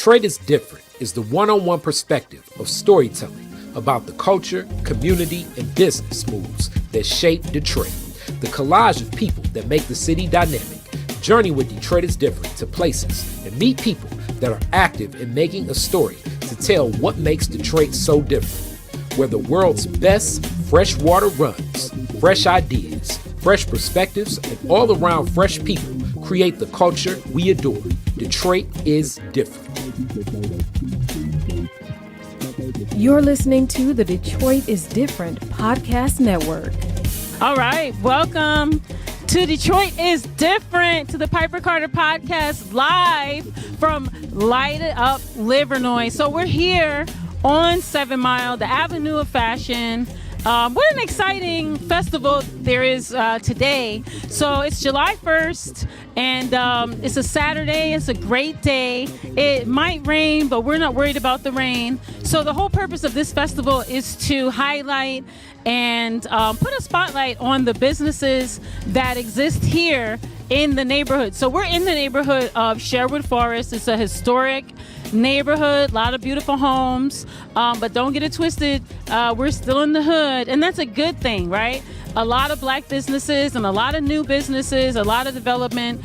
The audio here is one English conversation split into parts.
Detroit is Different is the one-on-one perspective of storytelling about the culture, community, and business moves that shape Detroit. The collage of people that make the city dynamic. Journey with Detroit is Different to places and meet people that are active in making a story to tell what makes Detroit so different. Where the world's best fresh water runs, fresh ideas, fresh perspectives, and all-around fresh people create the culture we adore. Detroit is Different. You're listening to the Detroit is Different podcast network. All right, welcome to Detroit is Different, to the Piper Carter podcast, live from Light Up Livernois. So we're here on 7 Mile, the Avenue of Fashion. What an exciting festival there is today. So it's July 1st, and it's a Saturday. It's a great day. It might rain, but we're not worried about the rain. So the whole purpose of this festival is to highlight and put a spotlight on the businesses that exist here in the neighborhood. So we're in the neighborhood of Sherwood Forest. It's a historic neighborhood, a lot of beautiful homes, but don't get it twisted, we're still in the hood, and that's a good thing, right? A lot of black businesses and a lot of new businesses, a lot of development.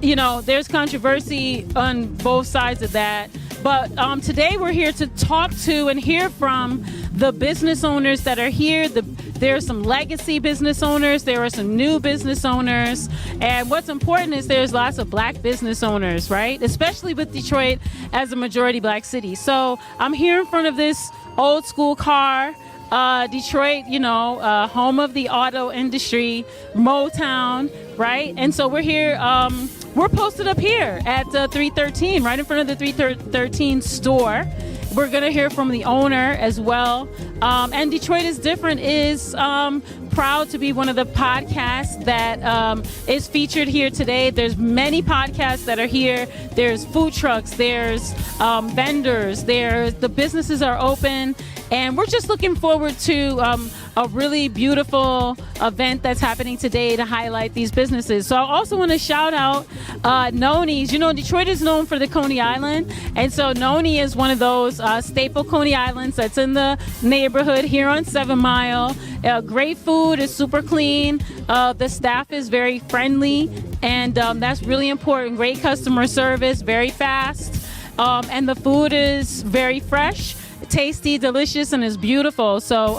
There's controversy on both sides of that, but today we're here to talk to and hear from the business owners that are here. There are some legacy business owners. There are some new business owners. And what's important is there's lots of black business owners, right? Especially with Detroit as a majority black city. So I'm here in front of this old school car. Detroit, home of the auto industry, Motown, right? And so we're here, we're posted up here at 313, right in front of the 313 store. We're going to hear from the owner as well. And Detroit is Different is proud to be one of the podcasts that is featured here today. There's many podcasts that are here. There's food trucks, there's vendors, the businesses are open. And we're just looking forward to a really beautiful event that's happening today to highlight these businesses. So I also want to shout out Noni's. Detroit is known for the Coney Island. And so Noni is one of those staple Coney Islands that's in the neighborhood here on 7 Mile. Great food, is super clean. The staff is very friendly. And that's really important. Great customer service, very fast. And the food is very fresh, tasty, delicious, and is beautiful. So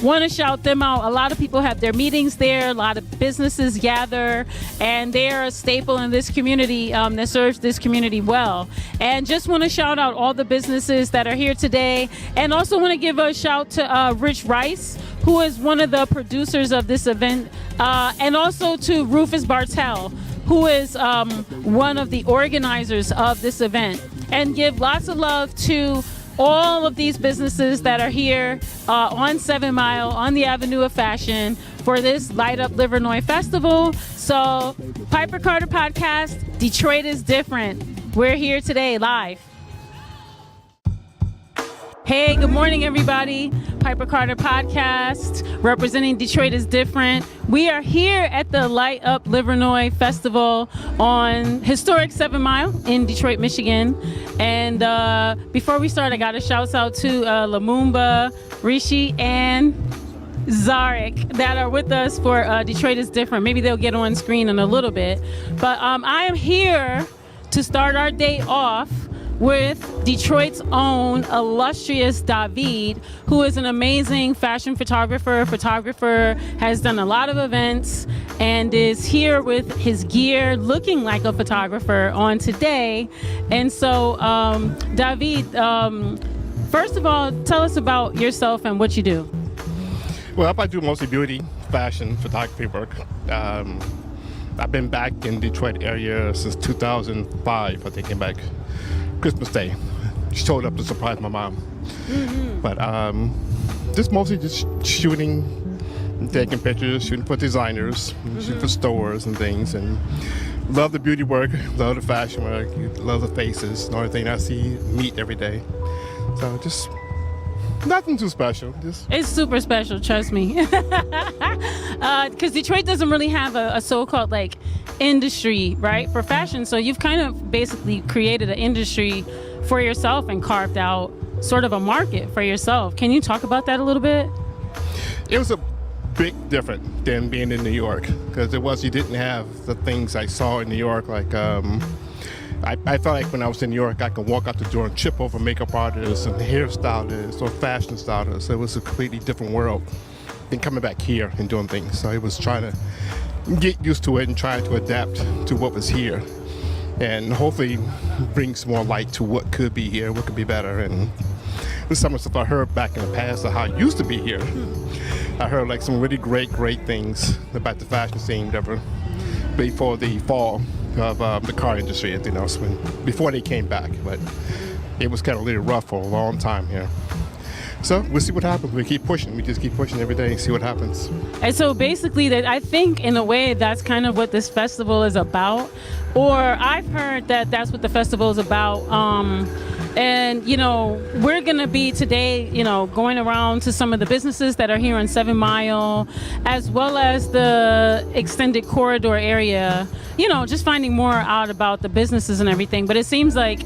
want to shout them out. A lot of people have their meetings there. A lot of businesses gather, and they are a staple in this community that serves this community well. And just want to shout out all the businesses that are here today, and also want to give a shout to Rich Rice, who is one of the producers of this event, and also to Rufus Bartell, who is one of the organizers of this event. And give lots of love to all of these businesses that are here on 7 Mile, on the Avenue of Fashion for this Light Up Livernois festival. So, Piper Carter podcast, Detroit is Different. We're here today live. Hey, good morning, everybody. Piper Carter podcast, representing Detroit is Different. We are here at the Light Up Livernois Festival on historic 7 Mile in Detroit, Michigan. And before we start, I got a shout out to Lumumba, Rishi, and Zarek that are with us for Detroit is Different. Maybe they'll get on screen in a little bit. But I am here to start our day off with Detroit's own illustrious David, who is an amazing fashion photographer, has done a lot of events, and is here with his gear looking like a photographer on today. And so, David, first of all, tell us about yourself and what you do. Well, I do mostly beauty, fashion, photography work. I've been back in Detroit area since 2005. I think I came back Christmas Day. Showed up to surprise my mom. Mm-hmm. But just mostly just shooting, taking pictures, shooting for designers, shooting for stores and things. And love the beauty work, love the fashion work, love the faces and everything I see, meet every day. So just nothing too special. It's super special, trust me. Because Detroit doesn't really have a so-called like industry, right, for fashion. So you've kind of basically created an industry for yourself and carved out sort of a market for yourself. Can you talk about that a little bit? It was a big difference than being in New York, because you didn't have the things I saw in New York. Like I felt like when I was in New York, I could walk out the door and trip over makeup artists and hairstylists or fashion stylists. It was a completely different world than coming back here and doing things. So it was trying to get used to it and trying to adapt to what was here, and hopefully bring some more light to what could be here, what could be better. And there's some of the stuff I heard back in the past of how it used to be here. I heard like some really great things about the fashion scene, whatever, before the fall of the car industry, you know, before they came back. But it was kind of really rough for a long time here. So we'll see what happens. We keep pushing. We just keep pushing every day and see what happens. And so basically, that I think in a way that's kind of what this festival is about. Or I've heard that that's what the festival is about. And, you know, we're going to be today, you know, going around to some of the businesses that are here on 7 Mile, as well as the extended corridor area, you know, just finding more out about the businesses and everything. But it seems like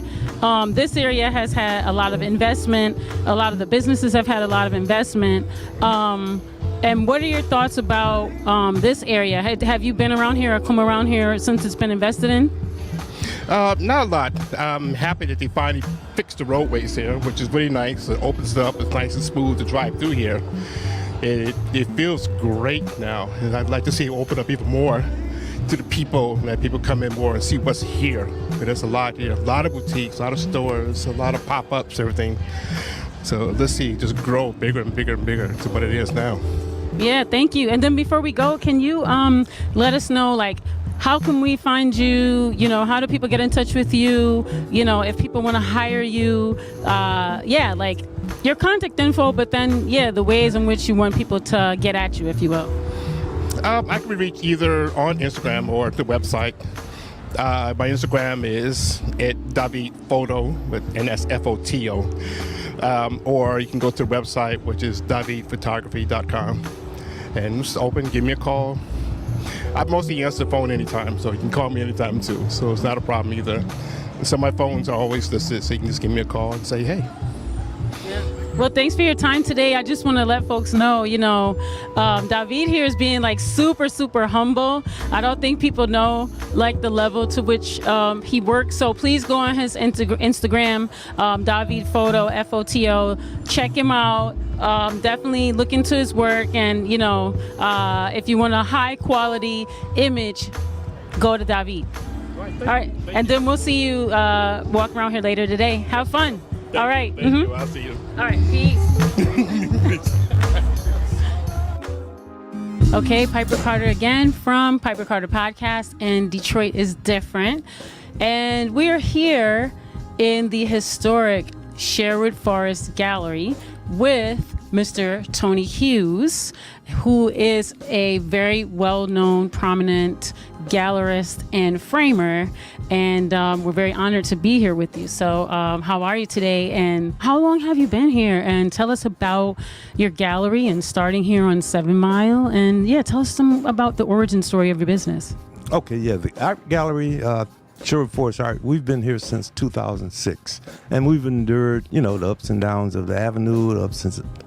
this area has had a lot of investment. A lot of the businesses have had a lot of investment. And what are your thoughts about this area? Have you been around here or come around here since it's been invested in? Not a lot. I'm happy that they finally fixed the roadways here, which is really nice. It opens it up. It's nice and smooth to drive through here. It feels great now, and I'd like to see it open up even more to the people, and that people come in more and see what's here. But there's a lot here, a lot of boutiques, a lot of stores, a lot of pop-ups, everything. So let's see, just grow bigger and bigger and bigger to what it is now. Yeah, thank you. And then before we go, can you let us know, like, how can we find you? You know, how do people get in touch with you? You know, if people want to hire you, like your contact info, but then, the ways in which you want people to get at you, if you will. I can be reached either on Instagram or the website. My Instagram is @DavidPhoto, and that's F-O-T-O. Or you can go to the website, which is davidphotography.com. And just open, give me a call. I mostly answer the phone anytime, so you can call me anytime too. So it's not a problem either. So my phones are always listed, so you can just give me a call and say, hey. Well, thanks for your time today. I just want to let folks know, you know, David here is being like super, super humble. I don't think people know like the level to which he works. So please go on his Instagram, David Photo, F-O-T-O. Check him out. Definitely look into his work. And, you know, if you want a high quality image, go to David. All right. And then we'll see you walk around here later today. Have fun. All right. Thank you. I'll see you. All right. Peace. Okay, Piper Carter again from Piper Carter Podcast, and Detroit is Different. And we are here in the historic Sherwood Forest Gallery with Mr. Tony Hughes, who is a very well-known, prominent gallerist and framer, and we're very honored to be here with you. So how are you today, and how long have you been here? And tell us about your gallery and starting here on 7 Mile, and tell us some about the origin story of your business. Okay, the art gallery, Sherwood Forest Art, we've been here since 2006, and we've endured, the ups and downs of the avenue, the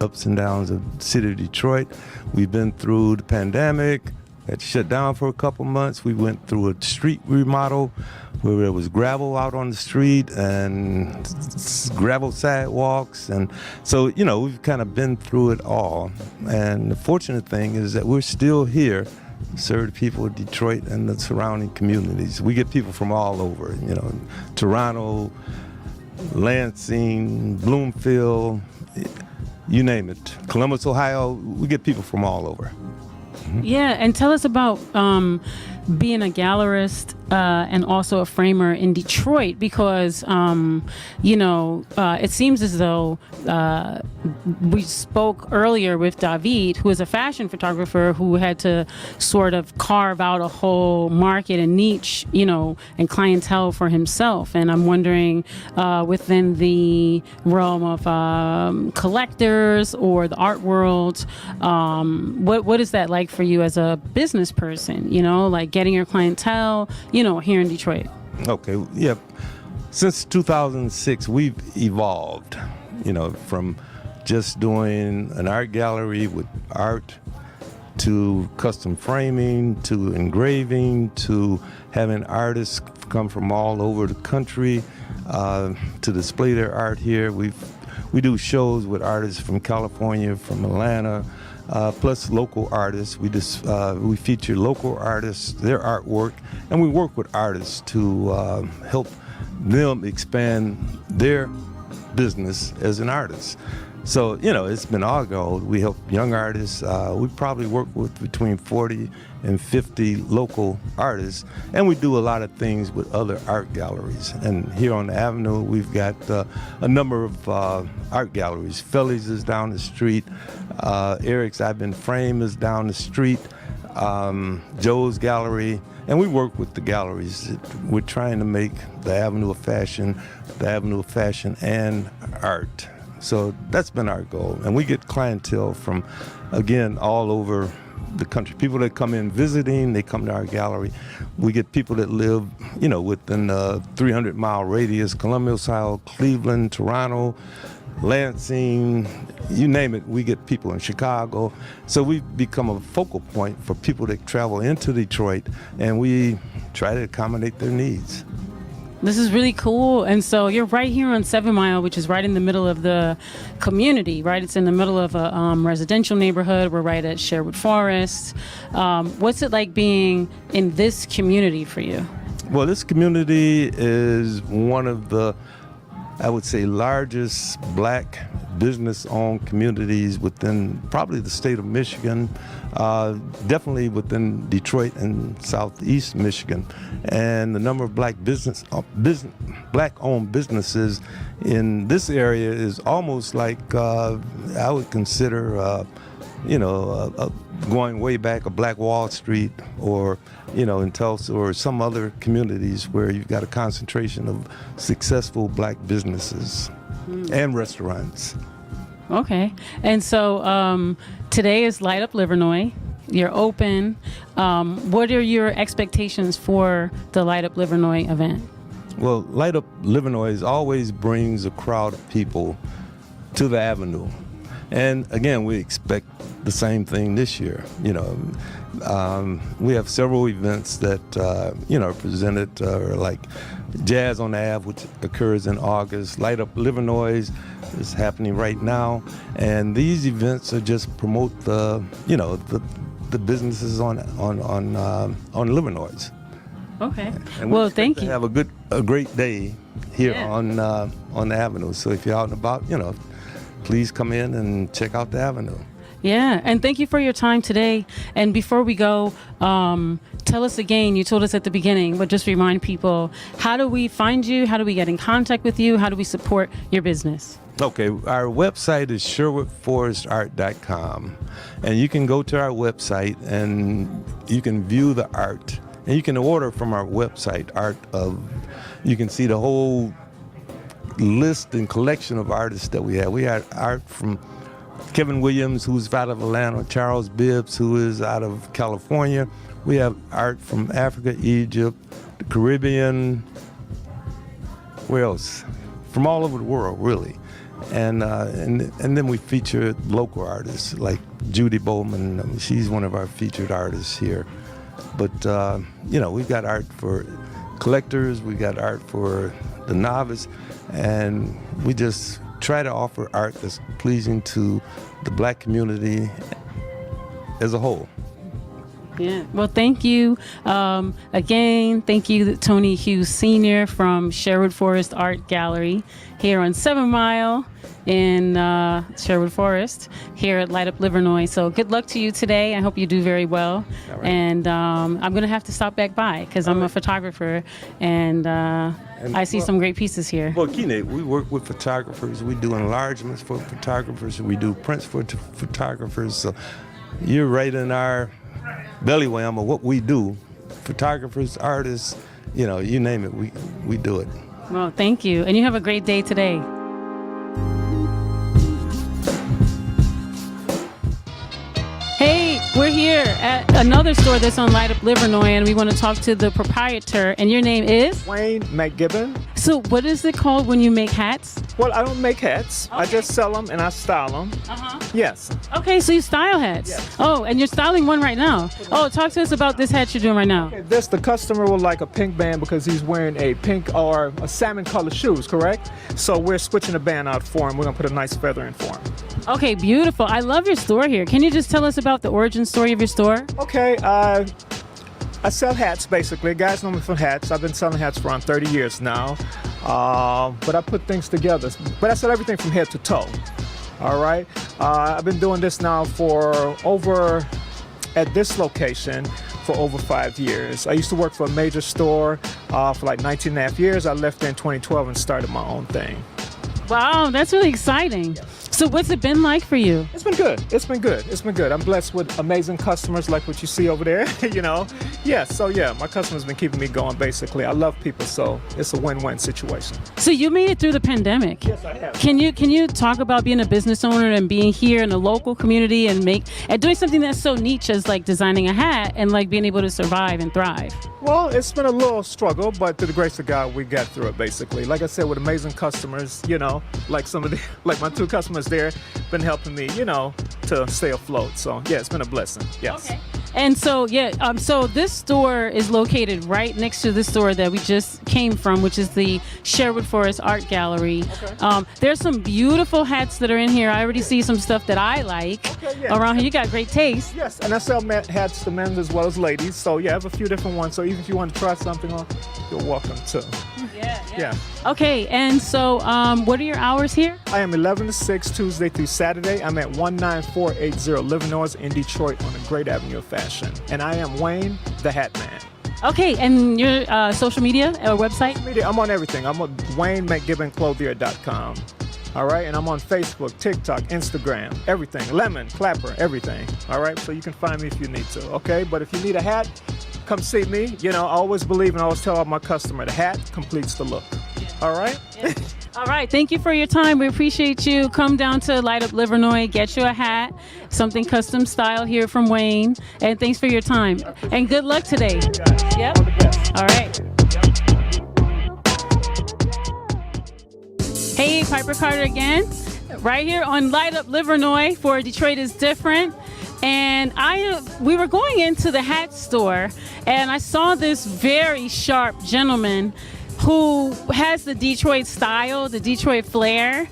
ups and downs of the city of Detroit. We've been through the pandemic, had shut down for a couple months. We went through a street remodel where there was gravel out on the street and gravel sidewalks, and so we've kind of been through it all. And the fortunate thing is that we're still here, serve the people of Detroit and the surrounding communities. We get people from all over, Toronto, Lansing, Bloomfield, you name it. Columbus, Ohio, we get people from all over. Yeah, and tell us about being a gallerist and also a framer in Detroit, because, it seems as though we spoke earlier with David, who is a fashion photographer who had to sort of carve out a whole market and niche, and clientele for himself. And I'm wondering, within the realm of collectors or the art world, what is that like for you as a business person, like getting your clientele, here in Detroit? Okay, yeah. Since 2006, we've evolved, from just doing an art gallery with art to custom framing, to engraving, to having artists come from all over the country to display their art here. We do shows with artists from California, from Atlanta, plus local artists. We feature local artists, their artwork, and we work with artists to help them expand their business as an artist. So, it's been our goal. We help young artists. We probably work with between 40 and 50 local artists, and we do a lot of things with other art galleries. And here on the Avenue, we've got a number of art galleries. Felly's is down the street. Eric's I've Been Framed is down the street. Joe's Gallery. And we work with the galleries. We're trying to make the Avenue of Fashion and art. So that's been our goal. And we get clientele from, again, all over the country. People that come in visiting, they come to our gallery. We get people that live, within a 300-mile radius, Columbia, Ohio, Cleveland, Toronto, Lansing, you name it, we get people in Chicago. So we've become a focal point for people that travel into Detroit, and we try to accommodate their needs. This is really cool. And so you're right here on 7 Mile, which is right in the middle of the community, right? It's in the middle of a residential neighborhood. We're right at Sherwood Forest. What's it like being in this community for you? Well, this community is one of the, I would say, largest black business-owned communities within probably the state of Michigan, definitely within Detroit and southeast Michigan. And the number of black-owned businesses in this area is almost like I would consider, going way back a Black Wall Street, or in Tulsa or some other communities where you've got a concentration of successful black businesses and restaurants. Okay. And so today is Light Up Livernois. You're open. What are your expectations for the Light Up Livernois event? Well, Light Up Livernois always brings a crowd of people to the Avenue. And again, we expect the same thing this year. We have several events that are presented, like Jazz on the Ave, which occurs in August. Light Up Livernois is happening right now, and these events are just promote the businesses on Livernois. Okay. And well, thank you. Have a great day here on the Avenue. So if you're out and about, please come in and check out the Avenue. Yeah, and thank you for your time today. And before we go, tell us again, you told us at the beginning, but just remind people, how do we find you? How do we get in contact with you? How do we support your business? Okay, our website is sherwoodforestart.com. And you can go to our website and you can view the art. And you can order from our website you can see the whole list and collection of artists that we have. We had art from Kevin Williams, who's out of Atlanta, Charles Bibbs, who is out of California. We have art from Africa, Egypt, the Caribbean, where else? From all over the world, really. And then we feature local artists like Judy Bowman. She's one of our featured artists here. But, we've got art for collectors, we got art for the novice, and we just try to offer art that's pleasing to the black community as a whole. Yeah. Well, thank you. Again, thank you, Tony Hughes Sr. from Sherwood Forest Art Gallery here on 7 Mile in Sherwood Forest here at Light Up Livernois. So good luck to you today. I hope you do very well. Right. And I'm going to have to stop back by because I'm a photographer and I see some great pieces here. Well, Kine, we work with photographers. We do enlargements for photographers. We do prints for photographers. So you're right in our bellywam of what we do. Photographers, artists, you name it, we do it. Well, thank you. And you have a great day today. Hey, we're here at another store that's on Light Up Livernois, and we want to talk to the proprietor. And your name is? Wayne McGibbon. So what is it called when you make hats? Well, I don't make hats. I just sell them and I style them. Yes. Okay, so you style hats. Yes. Oh, and you're styling one right now. Oh, talk to us about this hat you're doing right now. Okay, the customer will like a pink band because he's wearing a pink or a salmon colored shoes, correct? So we're switching the band out for him. We're going to put a nice feather in for him. Okay, beautiful. I love your store here. Can you just tell us about the origin story of your store? Okay, I sell hats basically. Guys know me for hats. I've been selling hats for around 30 years now. But I put things together. But I sell everything from head to toe. All right. I've been doing this now at this location for over 5 years. I used to work for a major store for like 19 and a half years. I left in 2012 and started my own thing. Wow, that's really exciting. So what's it been like for you? It's been good. It's been good. It's been good. I'm blessed with amazing customers like what you see over there, you know. Yeah, so yeah, my customers been keeping me going basically. I love people, so it's a win-win situation. So you made it through the pandemic. Yes, I have. Can you talk about being a business owner and being here in a local community and doing something that's so niche as like designing a hat and like being able to survive and thrive? Well, it's been a little struggle, but through the grace of God, we got through it basically. Like I said, with amazing customers, you know, like my two customers there, been helping me, you know, to stay afloat. So yeah, it's been a blessing. Yes. Okay. And so so this store is located right next to the store that we just came from, which is the Sherwood Forest Art Gallery. Okay. There's some beautiful hats that are in here. I already see some stuff that I like around here. You got great taste. Yes, and I sell hats to men as well as ladies. So yeah, I have a few different ones. So even if you want to try something on, you're welcome to. Yeah. Okay, and so what are your hours here? I am 11 to 6 Tuesday through Saturday. I'm at 19480 Livernois in Detroit on the Great Avenue of Fashion. And I am Wayne, the Hat Man. Okay, and your social media or website? I'm on everything. I'm on WayneMcGibbonClothier.com. All right, and I'm on Facebook, TikTok, Instagram, everything. Lemon, Clapper, everything. All right, so you can find me if you need to, okay? But if you need a hat, come see me. You know, I always believe and I always tell all my customer, the hat completes the look. All right? Yeah. All right. Thank you for your time. We appreciate you. Come down to Light Up Livernois, get you a hat, something custom style here from Wayne. And thanks for your time. And good luck today. Yep. All right. Hey, Piper Carter again. Right here on Light Up Livernois for Detroit is Different. And we were going into the hat store, and I saw this very sharp gentleman who has the Detroit style, the Detroit flair,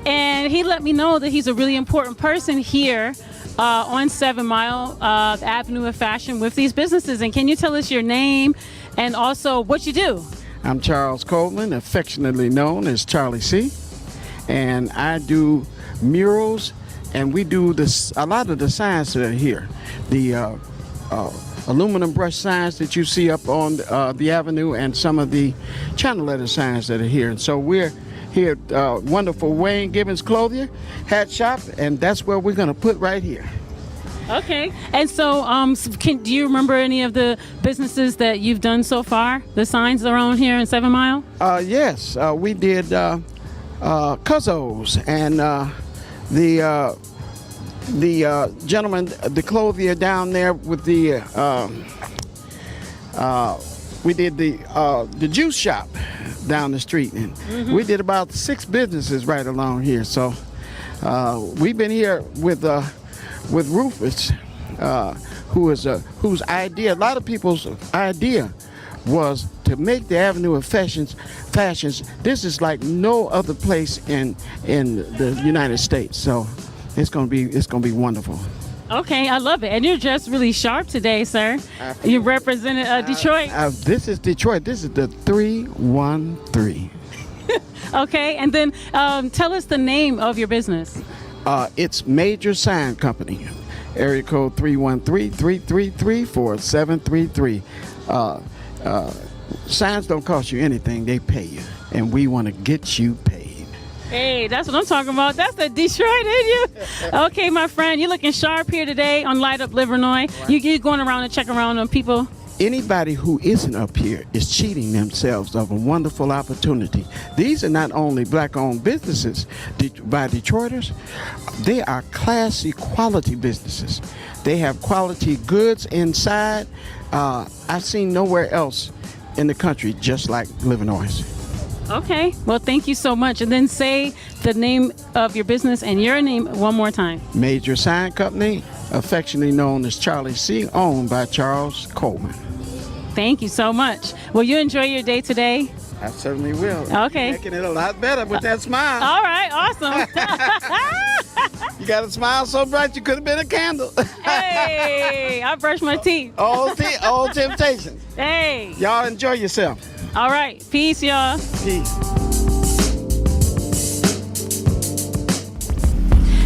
and he let me know that he's a really important person here on 7 Mile Avenue of Fashion with these businesses. And can you tell us your name and also what you do? I'm Charles Coleman, affectionately known as Charlie C. And I do murals, and we do a lot of the signs that are here. The aluminum brush signs that you see up on the avenue, and some of the channel letter signs that are here. And so we're here at wonderful Wayne Gibbons Clothier Hat Shop, and that's where we're going to put right here. Okay. And so do you remember any of the businesses that you've done so far, the signs around here in 7 Mile? Yes, we did Cuzzo's, and the gentleman, the clothier down there with the we did the juice shop down the street, and we did about 6 businesses right along here. So we've been here with Rufus, whose idea, a lot of people's idea, was to make the Avenue of Fashions. This is like no other place in the United States. So it's gonna be wonderful. Okay, I love it. And you're dressed really sharp today, sir. You represented Detroit. This is Detroit. This is the 313. Okay, and then tell us the name of your business. It's Major Sign Company. Area code 313-333-4733. Signs don't cost you anything, they pay you. And we want to get you paid. Hey, that's what I'm talking about. That's the Detroit in you. Okay, my friend, you're looking sharp here today on Light Up Livernois. Right. You going around and check around on people? anybody who isn't up here is cheating themselves of a wonderful opportunity. These are not only black-owned businesses by Detroiters, they are classy, quality businesses. They have quality goods inside. I've seen nowhere else in the country just like Livernois. Okay. Well, thank you so much. And then say the name of your business and your name one more time. Major Sign Company, affectionately known as Charlie C., owned by Charles Coleman. Thank you so much. Will you enjoy your day today? I certainly will. Okay. Making it a lot better with that smile. All right. Awesome. You got a smile so bright you could have been a candle. Hey, I brushed my teeth. Old temptation. Hey. Y'all enjoy yourself. All right. Peace, y'all. Peace.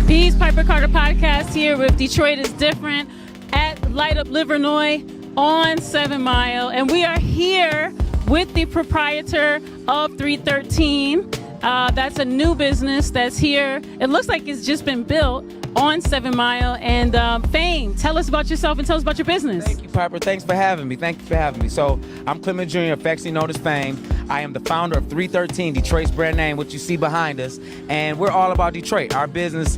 Peace, Piper Carter Podcast here with Detroit is Different at Light Up Livernois on 7 Mile. And we are here with the proprietor of 313. That's a new business that's here. It looks like it's just been built on 7 Mile. And Fame, tell us about yourself and tell us about your business. Thank you, Piper. Thanks for having me. So I'm Clement Jr., affectionately known as Fame. I am the founder of 313, Detroit's brand name, what you see behind us. And we're all about Detroit. Our business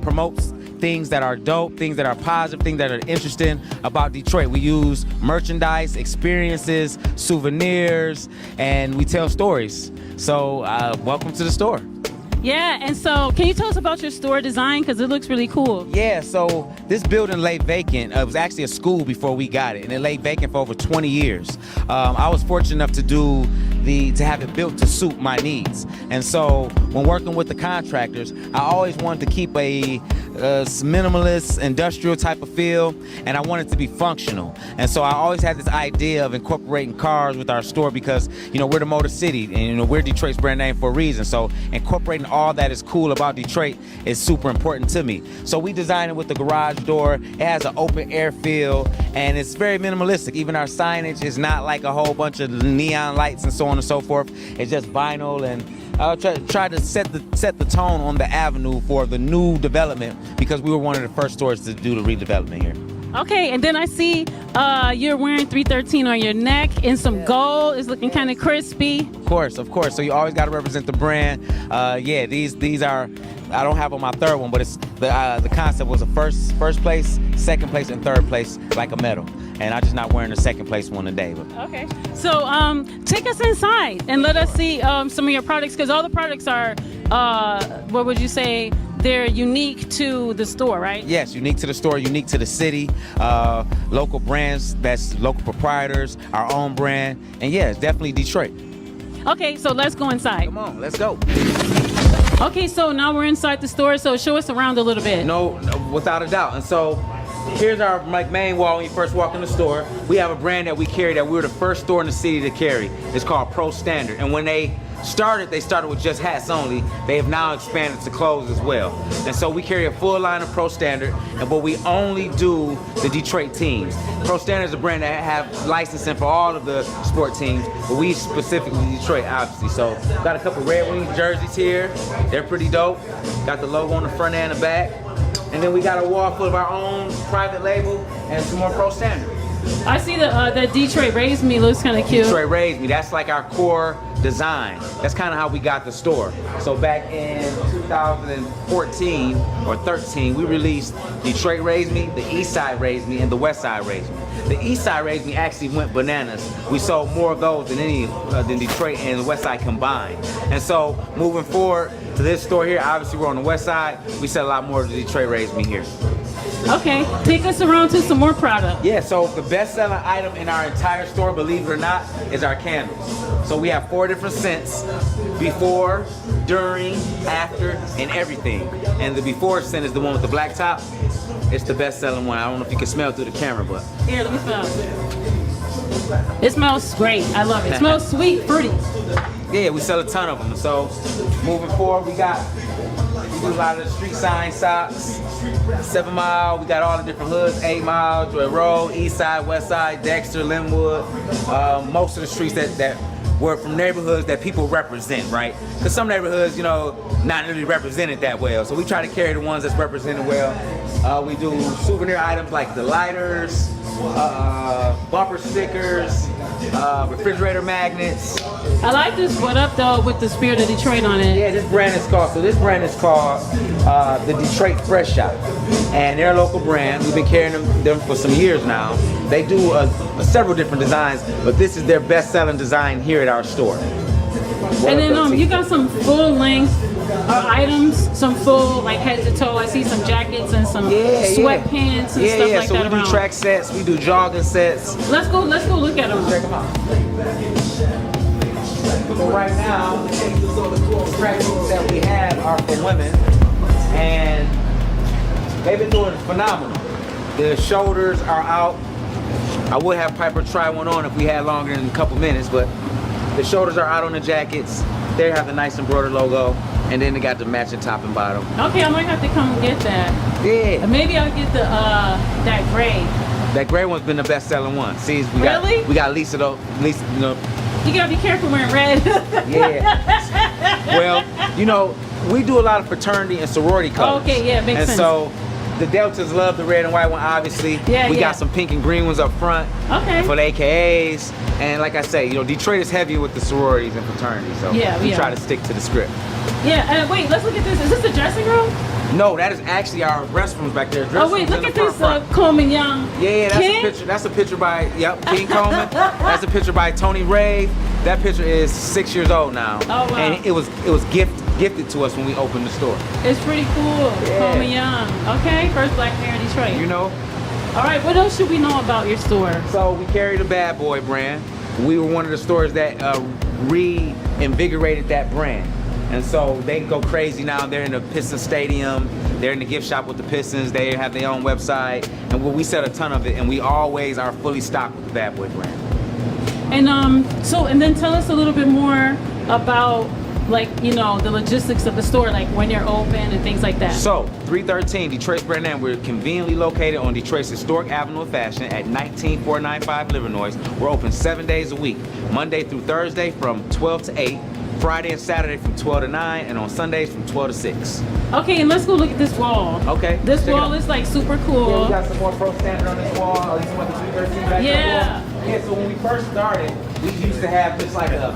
promotes things that are dope, things that are positive, things that are interesting about Detroit. We use merchandise, experiences, souvenirs, and we tell stories. So welcome to the store. Yeah, and so can you tell us about your store design? Because it looks really cool. Yeah, so this building lay vacant. It was actually a school before we got it, and it lay vacant for over 20 years. I was fortunate enough to have it built to suit my needs. And so when working with the contractors, I always wanted to keep a minimalist, industrial type of feel, and I wanted to be functional. And so I always had this idea of incorporating cars with our store because, we're the Motor City, and, we're Detroit's brand name for a reason. So incorporating all that is cool about Detroit is super important to me. So we designed it with the garage door. It has an open air feel, and it's very minimalistic. Even our signage is not like a whole bunch of neon lights and so on and so forth. It's just vinyl, and I'll try to set the tone on the avenue for the new development because we were one of the first stores to do the redevelopment here. Okay, and then I see you're wearing 313 on your neck in some gold. It's looking kind of crispy. Of course. So you always got to represent the brand. These are, I don't have on my third one, but it's the concept was a first place, second place, and third place, like a medal. And I'm just not wearing the second place one today. But. Okay. So take us inside and let us see some of your products, because all the products are, what would you say, they're unique to the store, right? Yes, unique to the store, unique to the city, local brands, that's local proprietors, our own brand, and yeah, it's definitely Detroit. Okay, so let's go inside. Come on, let's go. Okay, so now we're inside the store, so show us around a little bit. No, without a doubt. And so here's our main wall when you first walk in the store. We have a brand that we carry that we were the first store in the city to carry. It's called Pro Standard. And when they started with just hats only. They have now expanded to clothes as well. And so we carry a full line of Pro Standard, but we only do the Detroit teams. Pro Standard is a brand that have licensing for all of the sport teams, but we specifically Detroit, obviously. So got a couple Red Wings jerseys here. They're pretty dope. Got the logo on the front and the back. And then we got a wall full of our own private label and some more Pro Standard. I see the Detroit Raised Me looks kind of cute. Detroit Raised Me, that's like our core design. That's kind of how we got the store. So back in 2014 or 13, we released Detroit Raised Me, the East Side Raised Me, and the West Side Raised Me. The East Side Raised Me actually went bananas. We sold more of those than Detroit and the West Side combined. And so moving forward to this store here, obviously we're on the West Side, we sell a lot more of the Detroit Raised Me here. Okay, take us around to some more product. Yeah, so the best-selling item in our entire store, believe it or not, is our candles. So we have 4 different scents: before, during, after, and everything. And the before scent is the one with the black top. It's the best-selling one. I don't know if you can smell it through the camera, but here, let me smell. It smells great. I love it. It smells sweet, fruity. Yeah, we sell a ton of them. So moving forward, we do a lot of the street sign socks. 7 Mile, we got all the different hoods, 8 Mile, Joy Road, East Side, West Side, Dexter, Linwood, most of the streets that were from neighborhoods that people represent, right? Because some neighborhoods, not really represented that well. So we try to carry the ones that's represented well. We do souvenir items like the lighters, bumper stickers, refrigerator magnets. I like this what up though with the Spirit of Detroit on it. Yeah, this brand is called the Detroit Fresh Shop, and they're a local brand. We've been carrying them for some years now. They do several different designs, but this is their best-selling design here at our store. And then you got some full-length items, some full like head to toe. I see some jackets and some sweatpants and stuff like so that. we do track sets, we do jogging sets. Let's go look at them. Check them out. So right now, the track suits that we have are for women, and they've been doing phenomenal. The shoulders are out. I would have Piper try one on if we had longer than a couple minutes, but the shoulders are out on the jackets. They have the nice embroidered logo, and then they got the matching top and bottom. Okay, I might have to come get that. Yeah. Maybe I'll get the that gray. That gray one's been the best-selling one. See, we got Lisa though. Lisa, you know. You gotta be careful wearing red. Yeah. Well, you know, we do a lot of fraternity and sorority colors. Okay, yeah, makes sense. And so the Deltas love the red and white one, obviously. We got some pink and green ones up front for the AKAs. And like I say, you know, Detroit is heavy with the sororities and fraternities. So we try to stick to the script. Yeah, wait, let's look at this. Is this the dressing room? No, that is actually our restrooms back there. Oh wait, look at this Coleman Young. Yeah, that's a picture. That's a picture by King Coleman. That's a picture by Tony Ray. That picture is 6 years old now. Oh wow. And it was gifted to us when we opened the store. It's pretty cool. Coleman Young. Okay, first black mayor in Detroit. You know. All right, what else should we know about your store? So we carry the Bad Boy brand. We were one of the stores that reinvigorated that brand. And so they go crazy now. They're in the Pistons Stadium. They're in the gift shop with the Pistons. They have their own website. And we sell a ton of it. And we always are fully stocked with the Bad Boy brand. And and then tell us a little bit more about, like, you know, the logistics of the store, like when you're open and things like that. So 313 Detroit's brand name. We're conveniently located on Detroit's historic avenue of fashion at 19495 Livernois. We're open 7 days a week, Monday through Thursday from 12 to 8. Friday and Saturday from 12 to 9, and on Sundays from 12 to 6. Okay, and let's go look at this wall. Okay. This wall is like super cool. Yeah, we got some more pro standard on this wall. Oh, you see what the 313 back there? Yeah, so when we first started, we used to have just like a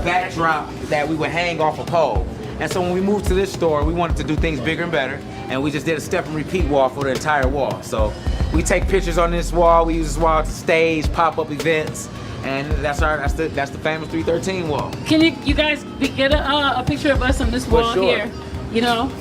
backdrop that we would hang off a pole. And so when we moved to this store, we wanted to do things bigger and better, and we just did a step and repeat wall for the entire wall. So we take pictures on this wall. We use this wall to stage pop-up events. And that's the famous 313 wall. Can you guys get a picture of us on this wall here? You know.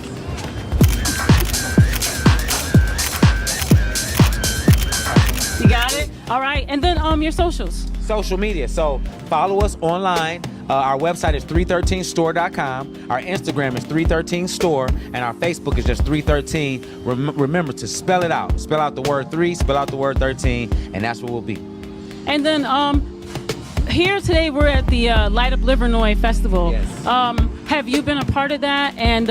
You got it. All right, and then your socials. Social media. So follow us online. Our website is 313store.com. Our Instagram is 313store, and our Facebook is just 313. Remember to spell it out. Spell out the word 3, spell out the word 13, and that's what we'll be. And then here today we're at the Light Up Livernois Festival. Yes. Have you been a part of that? And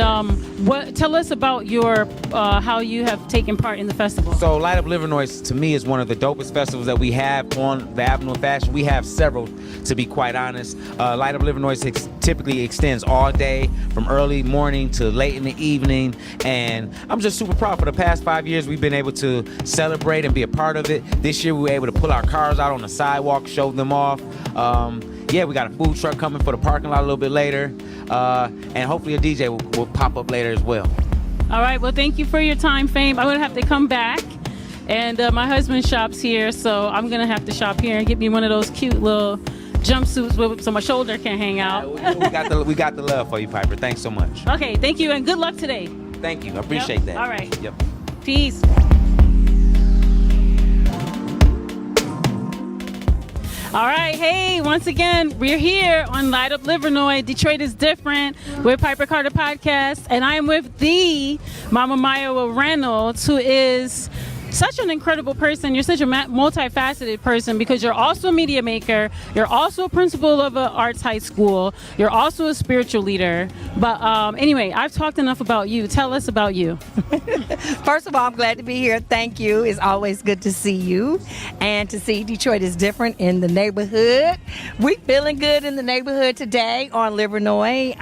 tell us about your how you have taken part in the festival. So Light Up Livernois to me is one of the dopest festivals that we have on the Avenue of Fashion. We have several, to be quite honest. Light Up Livernois typically extends all day, from early morning to late in the evening, and I'm just super proud. For the past 5 years, we've been able to celebrate and be a part of it. This year, we were able to pull our cars out on the sidewalk, show them off. We got a food truck coming for the parking lot a little bit later, and hopefully a DJ will pop up later as well. All right, well, thank you for your time, Fame. I'm going to have to come back, and my husband shops here, so I'm going to have to shop here and get me one of those cute little jumpsuits so my shoulder can hang out. We got the love for you, Piper. Thanks so much. Okay, thank you, and good luck today. Thank you. I appreciate that. All right. Yep. Peace. All right, hey, once again, we're here on Light Up Livernois. Detroit is different. We're Piper Carter Podcast, and I am with the Mama Maya Reynolds, who is such an incredible person. You're such a multifaceted person because you're also a media maker. You're also a principal of an arts high school. You're also a spiritual leader. But anyway, I've talked enough about you. Tell us about you. First of all, I'm glad to be here. Thank you. It's always good to see you and to see Detroit is different in the neighborhood. We're feeling good in the neighborhood today on Livernois,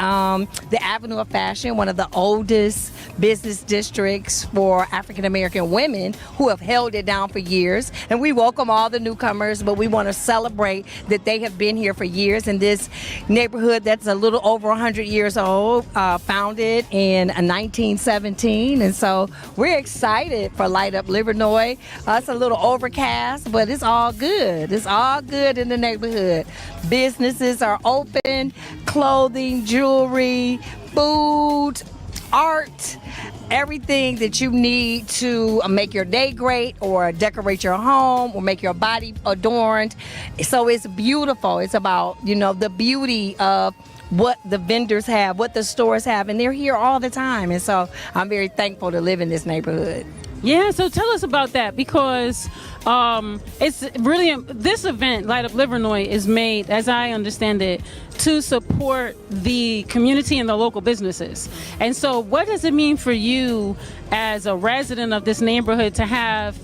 the Avenue of Fashion, one of the oldest business districts for African American women who who have held it down for years. And we welcome all the newcomers, but we want to celebrate that they have been here for years in this neighborhood that's a little over 100 years old, founded in 1917. And so we're excited for Light Up Livernois. It's a little overcast, but it's all good. It's all good in the neighborhood. Businesses are open, clothing, jewelry, food, art, everything that you need to make your day great or decorate your home or make your body adorned. So it's beautiful. It's about, the beauty of what the vendors have, what the stores have, and they're here all the time. And so I'm very thankful to live in this neighborhood. Yeah, so tell us about that, because it's really, this event, Light Up Livernois, is made, as I understand it, to support the community and the local businesses. And so what does it mean for you as a resident of this neighborhood to have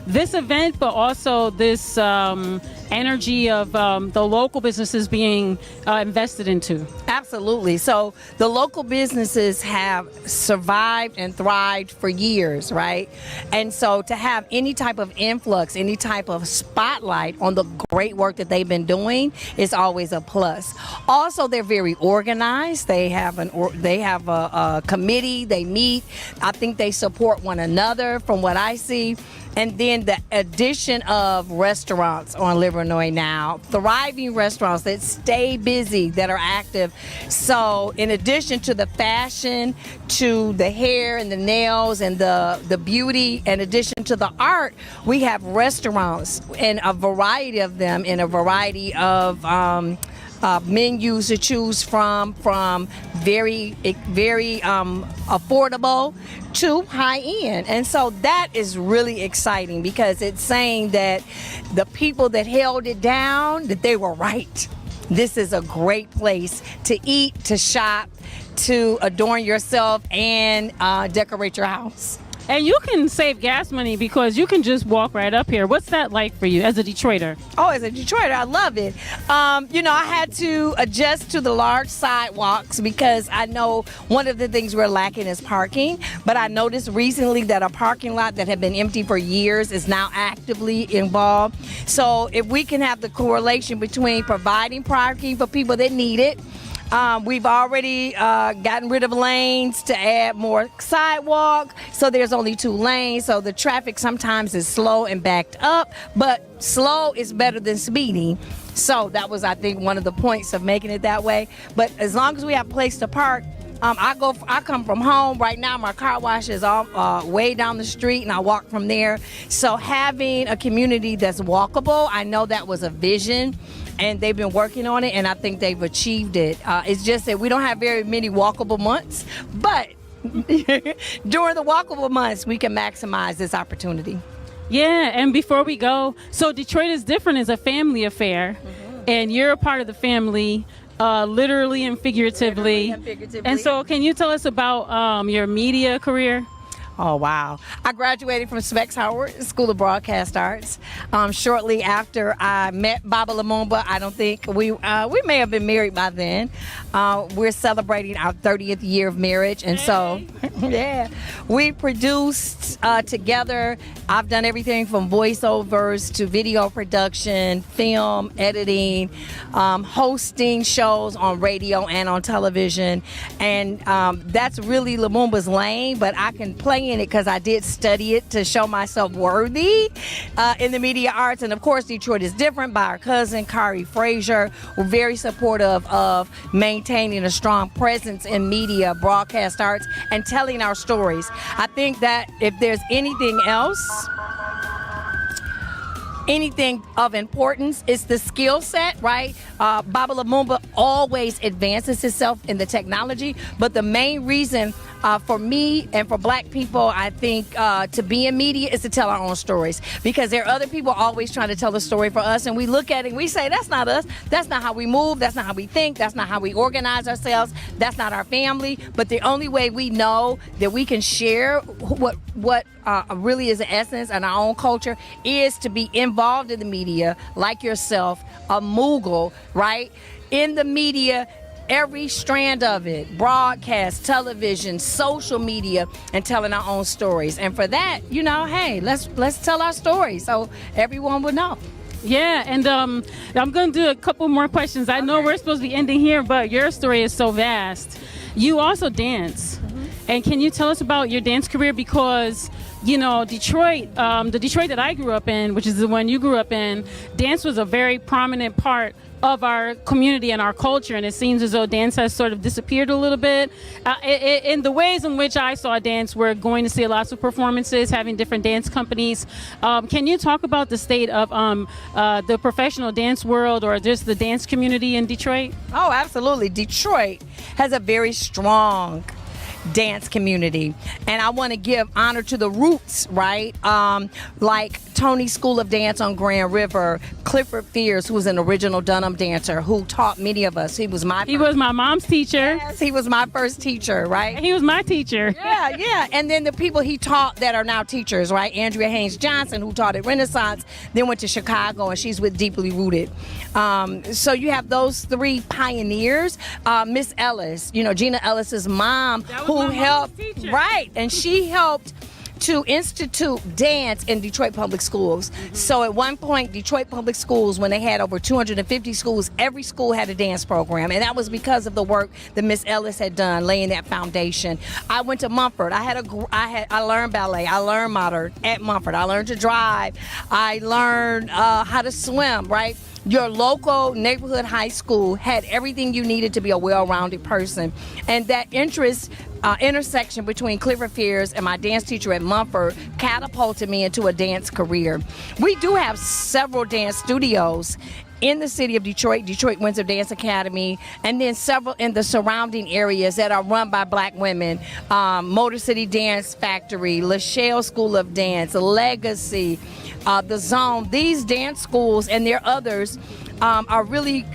this event, but also this energy of the local businesses being invested into? Absolutely. So the local businesses have survived and thrived for years, right? And so to have any type of influx, any type of spotlight on the great work that they've been doing is always a plus. Also, they're very organized. They have a committee. They meet. I think they support one another from what I see. And then the addition of restaurants on Livernois now, thriving restaurants that stay busy, that are active. So in addition to the fashion, to the hair and the nails and the beauty, in addition to the art, we have restaurants and a variety of them in a variety of menus to choose from very affordable to high end. And so that is really exciting, because it's saying that the people that held it down, that they were right. This is a great place to eat, to shop, to adorn yourself, and decorate your house. And you can save gas money because you can just walk right up here. What's that like for you as a Detroiter? Oh, as a Detroiter, I love it. I had to adjust to the large sidewalks because I know one of the things we're lacking is parking. But I noticed recently that a parking lot that had been empty for years is now actively involved. So if we can have the correlation between providing parking for people that need it, we've already gotten rid of lanes to add more sidewalk, so there's only 2 lanes, so the traffic sometimes is slow and backed up, but slow is better than speeding. So that was, I think, one of the points of making it that way. But as long as we have a place to park, I come from home. Right now my car wash is off way down the street, and I walk from there. So having a community that's walkable, I know that was a vision, and they've been working on it, and I think they've achieved it. It's just that we don't have very many walkable months, but during the walkable months, we can maximize this opportunity. Yeah, and before we go, so Detroit is Different is a family affair, and you're a part of the family, literally and figuratively. And so can you tell us about your media career? Oh, wow. I graduated from Specs Howard School of Broadcast Arts. Shortly after I met Baba Lumumba, I don't think we may have been married by then. We're celebrating our 30th year of marriage. And so, yeah, we produced together. I've done everything from voiceovers to video production, film, editing, hosting shows on radio and on television. And that's really Lumumba's lane, but I can play in it because I did study it to show myself worthy in the media arts. And of course, Detroit is Different by our cousin Kari Frazier. We're very supportive of maintaining a strong presence in media, broadcast arts, and telling our stories. I think that if there's anything else, anything of importance, is the skill set, right? Baba Lumumba always advances himself in the technology, but the main reason for me and for Black people, I think, to be in media is to tell our own stories, because there are other people always trying to tell the story for us, and we look at it and we say, that's not us, that's not how we move, that's not how we think, that's not how we organize ourselves, that's not our family. But the only way we know that we can share what really is the essence and our own culture is to be involved in the media, like yourself, a Mughal, right? In the media, every strand of it, broadcast, television, social media, and telling our own stories. And for that, hey, let's tell our story so everyone would know. Yeah, and I'm going to do a couple more questions. I know we're supposed to be ending here, but your story is so vast. You also dance. And can you tell us about your dance career? Because, Detroit, the Detroit that I grew up in, which is the one you grew up in, dance was a very prominent part of our community and our culture, and it seems as though dance has sort of disappeared a little bit. In the ways in which I saw dance, we're going to see lots of performances, having different dance companies. Can you talk about the state of the professional dance world or just the dance community in Detroit? Oh, absolutely. Detroit has a very strong dance community, and I want to give honor to the roots, right? Like Tony's School of Dance on Grand River, Clifford Fears, who was an original Dunham dancer who taught many of us. He was my mom's teacher. Yes, he was my first teacher, right? He was my teacher. Yeah. And then the people he taught that are now teachers, right? Andrea Haynes Johnson, who taught at Renaissance, then went to Chicago, and she's with Deeply Rooted. So you have those three pioneers. Miss Ellis, Gina Ellis's mom, who helped, right? And she helped to institute dance in Detroit Public Schools. So at one point, Detroit Public Schools, when they had over 250 schools, every school had a dance program, and that was because of the work that Miss Ellis had done, laying that foundation. I went to Mumford. I learned ballet. I learned modern at Mumford. I learned to drive. I learned how to swim, right? Your local neighborhood high school had everything you needed to be a well-rounded person. And that intersection between Clifford Fears and my dance teacher at Mumford catapulted me into a dance career. We do have several dance studios in the city of Detroit, Detroit Windsor Dance Academy, and then several in the surrounding areas that are run by black women. Motor City Dance Factory, LaShalle School of Dance, Legacy, The Zone. These dance schools, and there are others,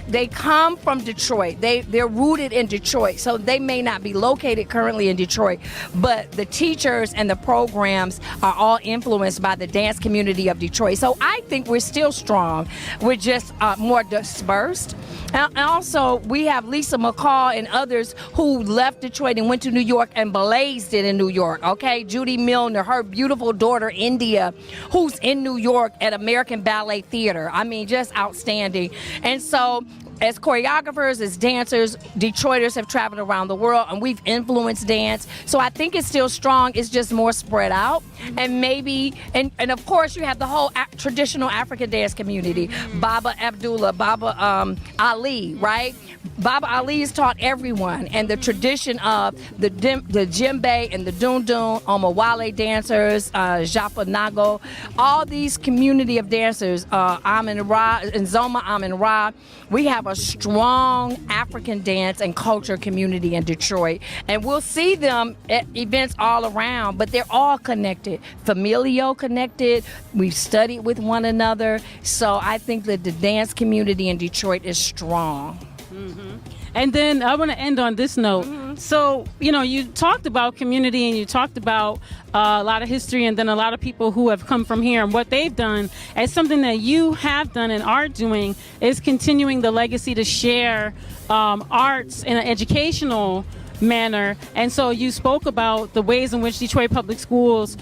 they come from Detroit. They're rooted in Detroit, so they may not be located currently in Detroit, but the teachers and the programs are all influenced by the dance community of Detroit. So I think we're still strong. We're just more dispersed. And also, we have Lisa McCall and others who left Detroit and went to New York and blazed it in New York, okay? Judy Milner, her beautiful daughter, India, who's in New York at American Ballet Theater. I mean, just outstanding. And so, as choreographers, as dancers, Detroiters have traveled around the world, and we've influenced dance. So I think it's still strong. It's just more spread out. And maybe, and of course, you have the whole traditional African dance community. Baba Abdullah, Baba Ali, right? Baba Ali has taught everyone. And the tradition of the djembe and the dundun, Omawale dancers, Japa Nago, all these community of dancers, Amin Ra, and Zoma Amin Ra, we have a strong African dance and culture community in Detroit, and we'll see them at events all around, but they're all connected, familial connected. We've studied with one another, so I think that the dance community in Detroit is strong. And then I want to end on this note. So, you talked about community and you talked about a lot of history, and then a lot of people who have come from here and what they've done. As something that you have done and are doing is continuing the legacy to share arts in an educational manner. And so you spoke about the ways in which Detroit Public Schools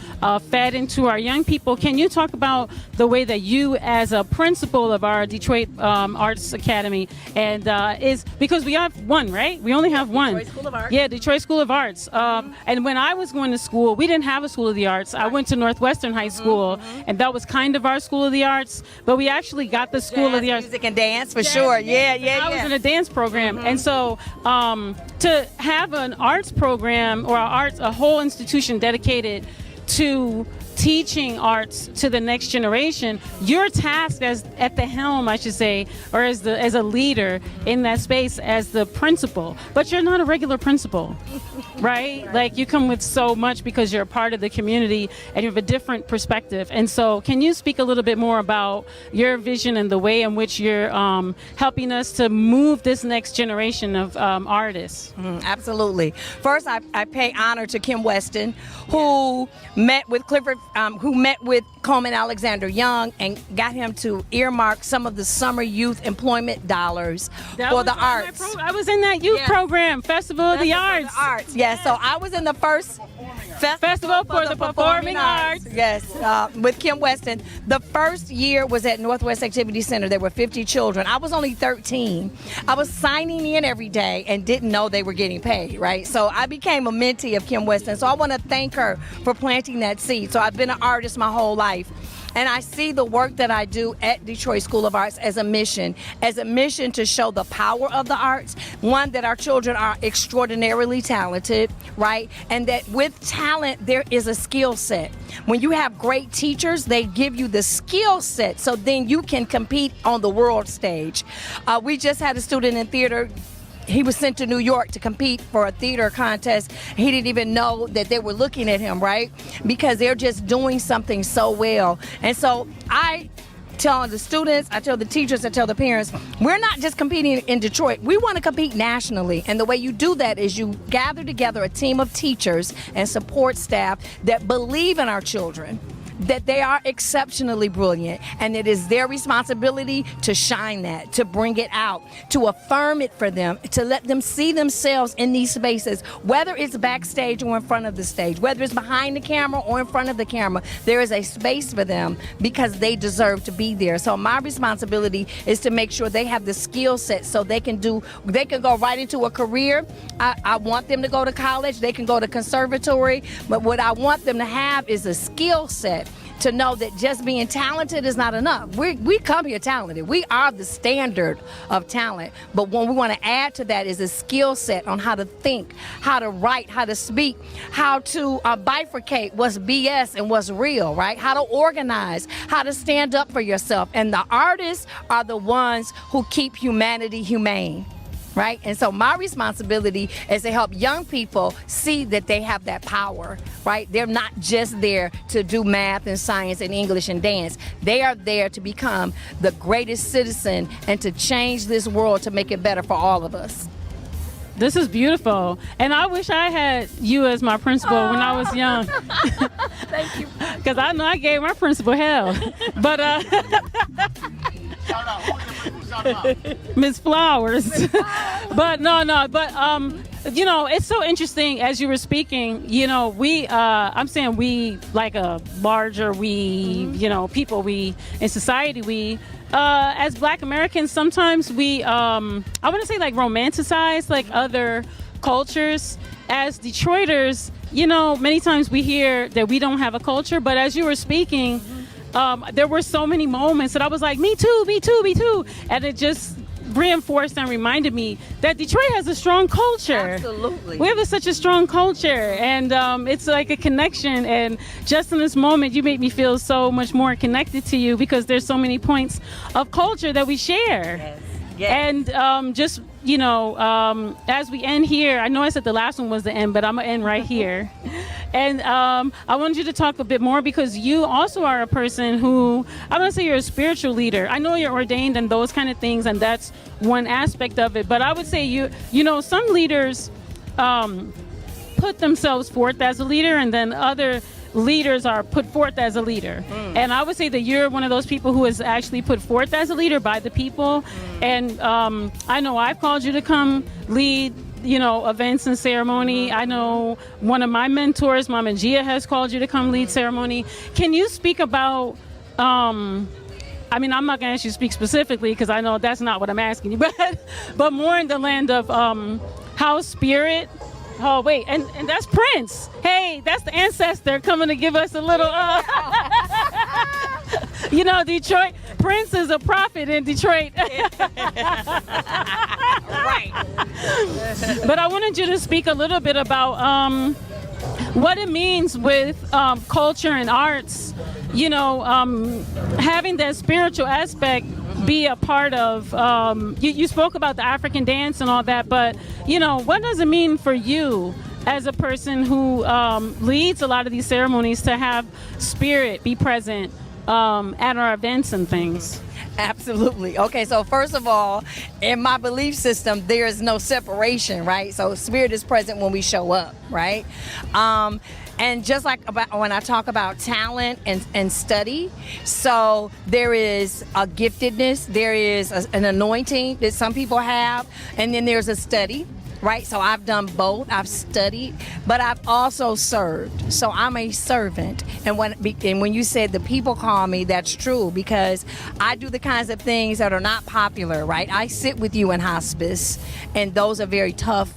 fed into our young people. Can you talk about the way that you, as a principal of our Detroit Arts Academy, and is because we have one, right? We only have one. Detroit School of Arts. Yeah, Detroit School of Arts. And when I was going to school, we didn't have a School of the Arts. I went to Northwestern High School, and that was kind of our School of the Arts, but we actually got the School of the Arts. Music and dance, for sure. Yeah. I was in a dance program. And so to have an arts program or a whole institution dedicated to teaching arts to the next generation, you're tasked as at the helm, I should say, or as a leader in that space as the principal. But you're not a regular principal, right? Like, you come with so much because you're a part of the community and you have a different perspective. And so can you speak a little bit more about your vision and the way in which you're helping us to move this next generation of artists? Absolutely. First, I pay honor to Kim Weston, who met with Clifford, who met with Coleman Alexander Young and got him to earmark some of the summer youth employment dollars for the arts. I was in that youth program, Festival of the Arts. Yes, so I was in the first Festival for the Performing Arts. Yes, with Kim Weston. The first year was at Northwest Activity Center. There were 50 children. I was only 13. I was signing in every day and didn't know they were getting paid, right? So I became a mentee of Kim Weston. So I want to thank her for planting that seed. So I've been an artist my whole life. And I see the work that I do at Detroit School of Arts as a mission to show the power of the arts. One, that our children are extraordinarily talented, right? And that with talent, there is a skill set. When you have great teachers, they give you the skill set so then you can compete on the world stage. We just had a student in theater. He was sent to New York to compete for a theater contest. He didn't even know that they were looking at him, right? Because they're just doing something so well. And so I tell the students, I tell the teachers, I tell the parents, we're not just competing in Detroit. We want to compete nationally. And the way you do that is you gather together a team of teachers and support staff that believe in our children, that they are exceptionally brilliant, and it is their responsibility to shine that, to bring it out, to affirm it for them, to let them see themselves in these spaces, whether it's backstage or in front of the stage, whether it's behind the camera or in front of the camera. There is a space for them because they deserve to be there. So my responsibility is to make sure they have the skill set so they can go right into a career. I want them to go to college, they can go to conservatory, but what I want them to have is a skill set to know that just being talented is not enough. We come here talented. We are the standard of talent. But what we want to add to that is a skill set on how to think, how to write, how to speak, how to bifurcate what's BS and what's real, right? How to organize, how to stand up for yourself. And the artists are the ones who keep humanity humane. Right? And so my responsibility is to help young people see that they have that power, right? They're not just there to do math and science and English and dance. They are there to become the greatest citizen and to change this world to make it better for all of us. This is beautiful. And I wish I had you as my principal when I was young. Thank you. Because I know I gave my principal hell. But Miss Flowers. But you know, it's so interesting as you were speaking, you know, I'm saying we, like a larger we, you know, people, we in society, we as Black Americans, sometimes we I want to say like romanticize like other cultures. As Detroiters, you know, many times we hear that we don't have a culture, but as you were speaking, there were so many moments that I was like, me too, me too, me too. And it just reinforced and reminded me that Detroit has a strong culture. Absolutely. We have such a strong culture, and it's like a connection. And just in this moment, you make me feel so much more connected to you because there's so many points of culture that we share. Yes. Yes. And just, you know, as we end here, I know I said the last one was the end, but I'm going to end right here. And I wanted you to talk a bit more because you also are a person who, I'm going to say you're a spiritual leader. I know you're ordained and those kind of things, and that's one aspect of it. But I would say you know, some leaders put themselves forth as a leader, and then other leaders are put forth as a leader. And I would say that you're one of those people who is actually put forth as a leader by the people. And I know I've called you to come lead, you know, events and ceremony. I know one of my mentors, Mama Gia, has called you to come lead ceremony. Can you speak about, I mean, I'm not going to ask you to speak specifically because I know that's not what I'm asking you, but more in the land of how spirit. Oh, wait, and that's Prince. Hey, that's the ancestor coming to give us a little, you know, Detroit. Prince is a prophet in Detroit. Right. But I wanted you to speak a little bit about what it means with culture and arts, you know, having that spiritual aspect be a part of, you spoke about the African dance and all that, but, you know, what does it mean for you as a person who leads a lot of these ceremonies to have spirit be present at our events and things? Absolutely. Okay, so first of all, in my belief system, there is no separation, right? So spirit is present when we show up, right? And just like about when I talk about talent and study, so there is a giftedness, there is an anointing that some people have, and then there's a study. Right, so I've done both. I've studied, but I've also served. So I'm a servant. And when you said the people call me, that's true, because I do the kinds of things that are not popular. Right, I sit with you in hospice, and those are very tough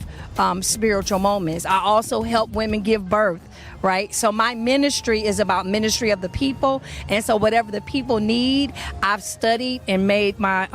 spiritual moments. I also help women give birth. Right, so my ministry is about ministry of the people, and so whatever the people need, I've studied and made my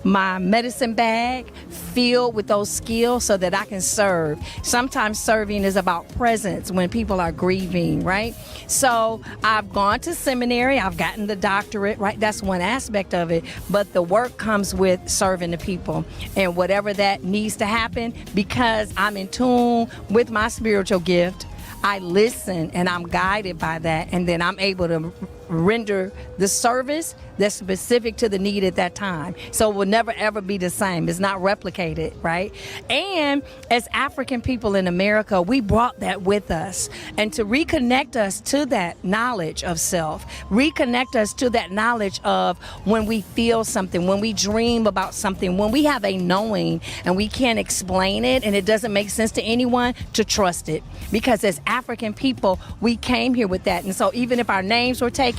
my medicine bag filled with those skills so that I can serve. Sometimes serving is about presence when people are grieving, right? So I've gone to seminary, I've gotten the doctorate, right? That's one aspect of it, but the work comes with serving the people and whatever that needs to happen, because I'm in tune with my spiritual gift. I listen and I'm guided by that, and then I'm able to render the service that's specific to the need at that time. So it will never ever be the same. It's not replicated, right? And as African people in America, we brought that with us. And to reconnect us to that knowledge of self, reconnect us to that knowledge of when we feel something, when we dream about something, when we have a knowing and we can't explain it and it doesn't make sense to anyone, to trust it. Because as African people, we came here with that. And so even if our names were taken,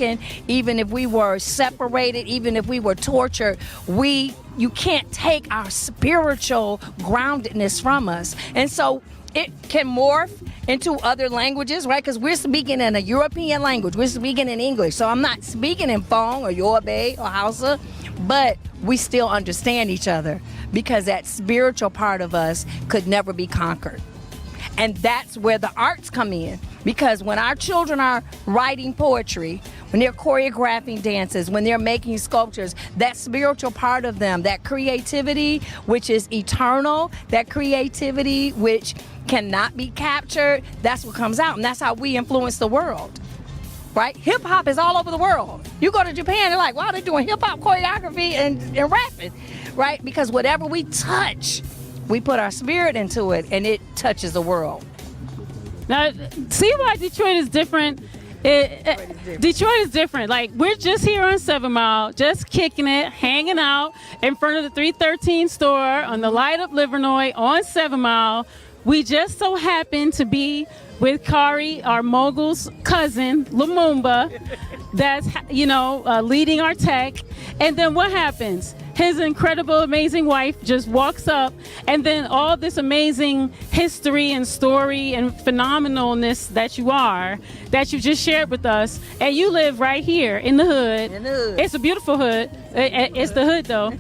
even if we were separated, even if we were tortured, you can't take our spiritual groundedness from us. And so it can morph into other languages, right? Because we're speaking in a European language. We're speaking in English. So I'm not speaking in Fong or Yoruba or Hausa, but we still understand each other because that spiritual part of us could never be conquered. And that's where the arts come in. Because when our children are writing poetry, when they're choreographing dances, when they're making sculptures, that spiritual part of them, that creativity which is eternal, that creativity which cannot be captured, that's what comes out. And that's how we influence the world. Right? Hip hop is all over the world. You go to Japan, they're like, wow, they're doing hip hop choreography and rapping. Right? Because whatever we touch, we put our spirit into it and it touches the world. Now, see why Detroit is different? Detroit is different. Like, we're just here on 7 Mile, just kicking it, hanging out in front of the 313 store on the Light Up Livernois on 7 Mile. We just so happen to be with Kari, our mogul's cousin, Lumumba, that's, leading our tech. And then what happens? His incredible, amazing wife just walks up, and then all this amazing history and story and phenomenalness that you just shared with us, and you live right here in the hood. It's a beautiful hood. It's the hood, though,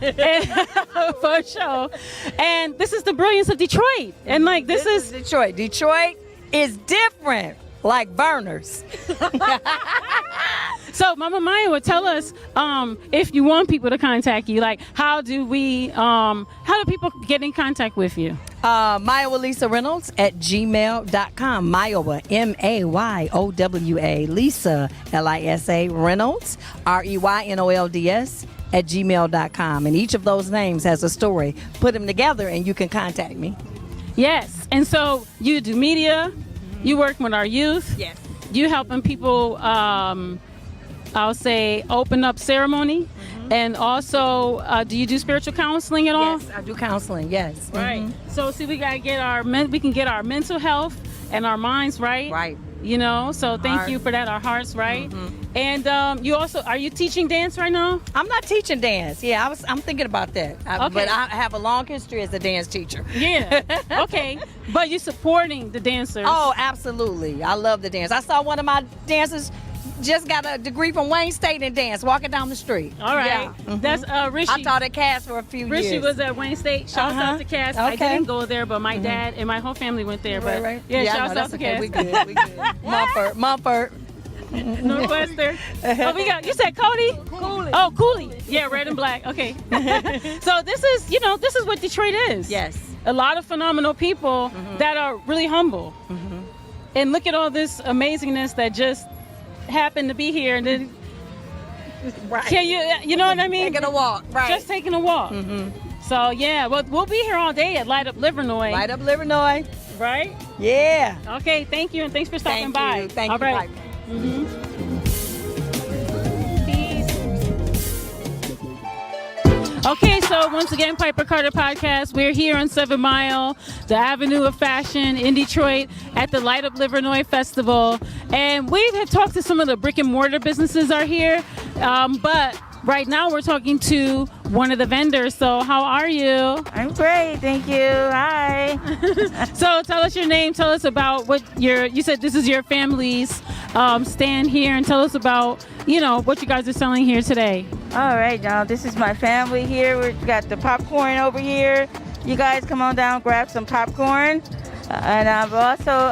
for sure. And this is the brilliance of Detroit. And this is Detroit. Detroit is different. Like burners. So Mama Maya would tell us if you want people to contact you, like how do people get in contact with you? Mayowa Lisa Reynolds at gmail.com. Mayowa, Mayowa, Lisa, Lisa Reynolds, REYNOLDS at gmail.com. And each of those names has a story. Put them together and you can contact me. Yes. And so you do media. You work with our youth. Yes. You helping people, I'll say, open up ceremony. Mm-hmm. And also, do you do spiritual counseling at all? Yes, I do counseling, yes. Right. Mm-hmm. So, see, we can get our mental health and our minds right. Right. So thank you for that, our hearts right. Mm-hmm. And are you teaching dance right now? I'm not teaching dance. Yeah, I'm thinking about that. Okay. But I have a long history as a dance teacher. Yeah. Okay. But you're supporting the dancers. Oh, absolutely. I love the dance. I saw one of my dancers just got a degree from Wayne State in dance walking down the street. All right. Yeah. Mm-hmm. That's Rishi. I taught at Cass for a few years. Rishi was at Wayne State. Shouts out to Cass. Okay. I didn't go there, but my dad and my whole family went there. But right. Yeah, shouts out to Cass. We good. Mumford. Northwestern. You said Cody? Cooley. Oh, Cooley. Yeah, red and black. Okay. So this is what Detroit is. Yes. A lot of phenomenal people that are really humble. Mm-hmm. And look at all this amazingness that just happened to be here. And then, right. Can you know what I mean? Taking a walk, right. Just taking a walk. Mm-hmm. So, yeah, we'll be here all day at Light Up Livernois. Light Up Livernois. Right? Yeah. Okay, thank you, and thanks for stopping by. You. Thank All you. right. Okay, so once again, Piper Carter Podcast. We're here on 7 Mile, the Avenue of Fashion in Detroit at the Light Up Livernois Festival. And we have talked to some of the brick and mortar businesses are here, but right now we're talking to one of the vendors. So how are you? I'm great, thank you. Hi. So tell us your name, tell us about what you said this is your family's stand here, and tell us about, what you guys are selling here today. All right, now this is my family here. We've got the popcorn over here. You guys come on down, grab some popcorn. And I've also,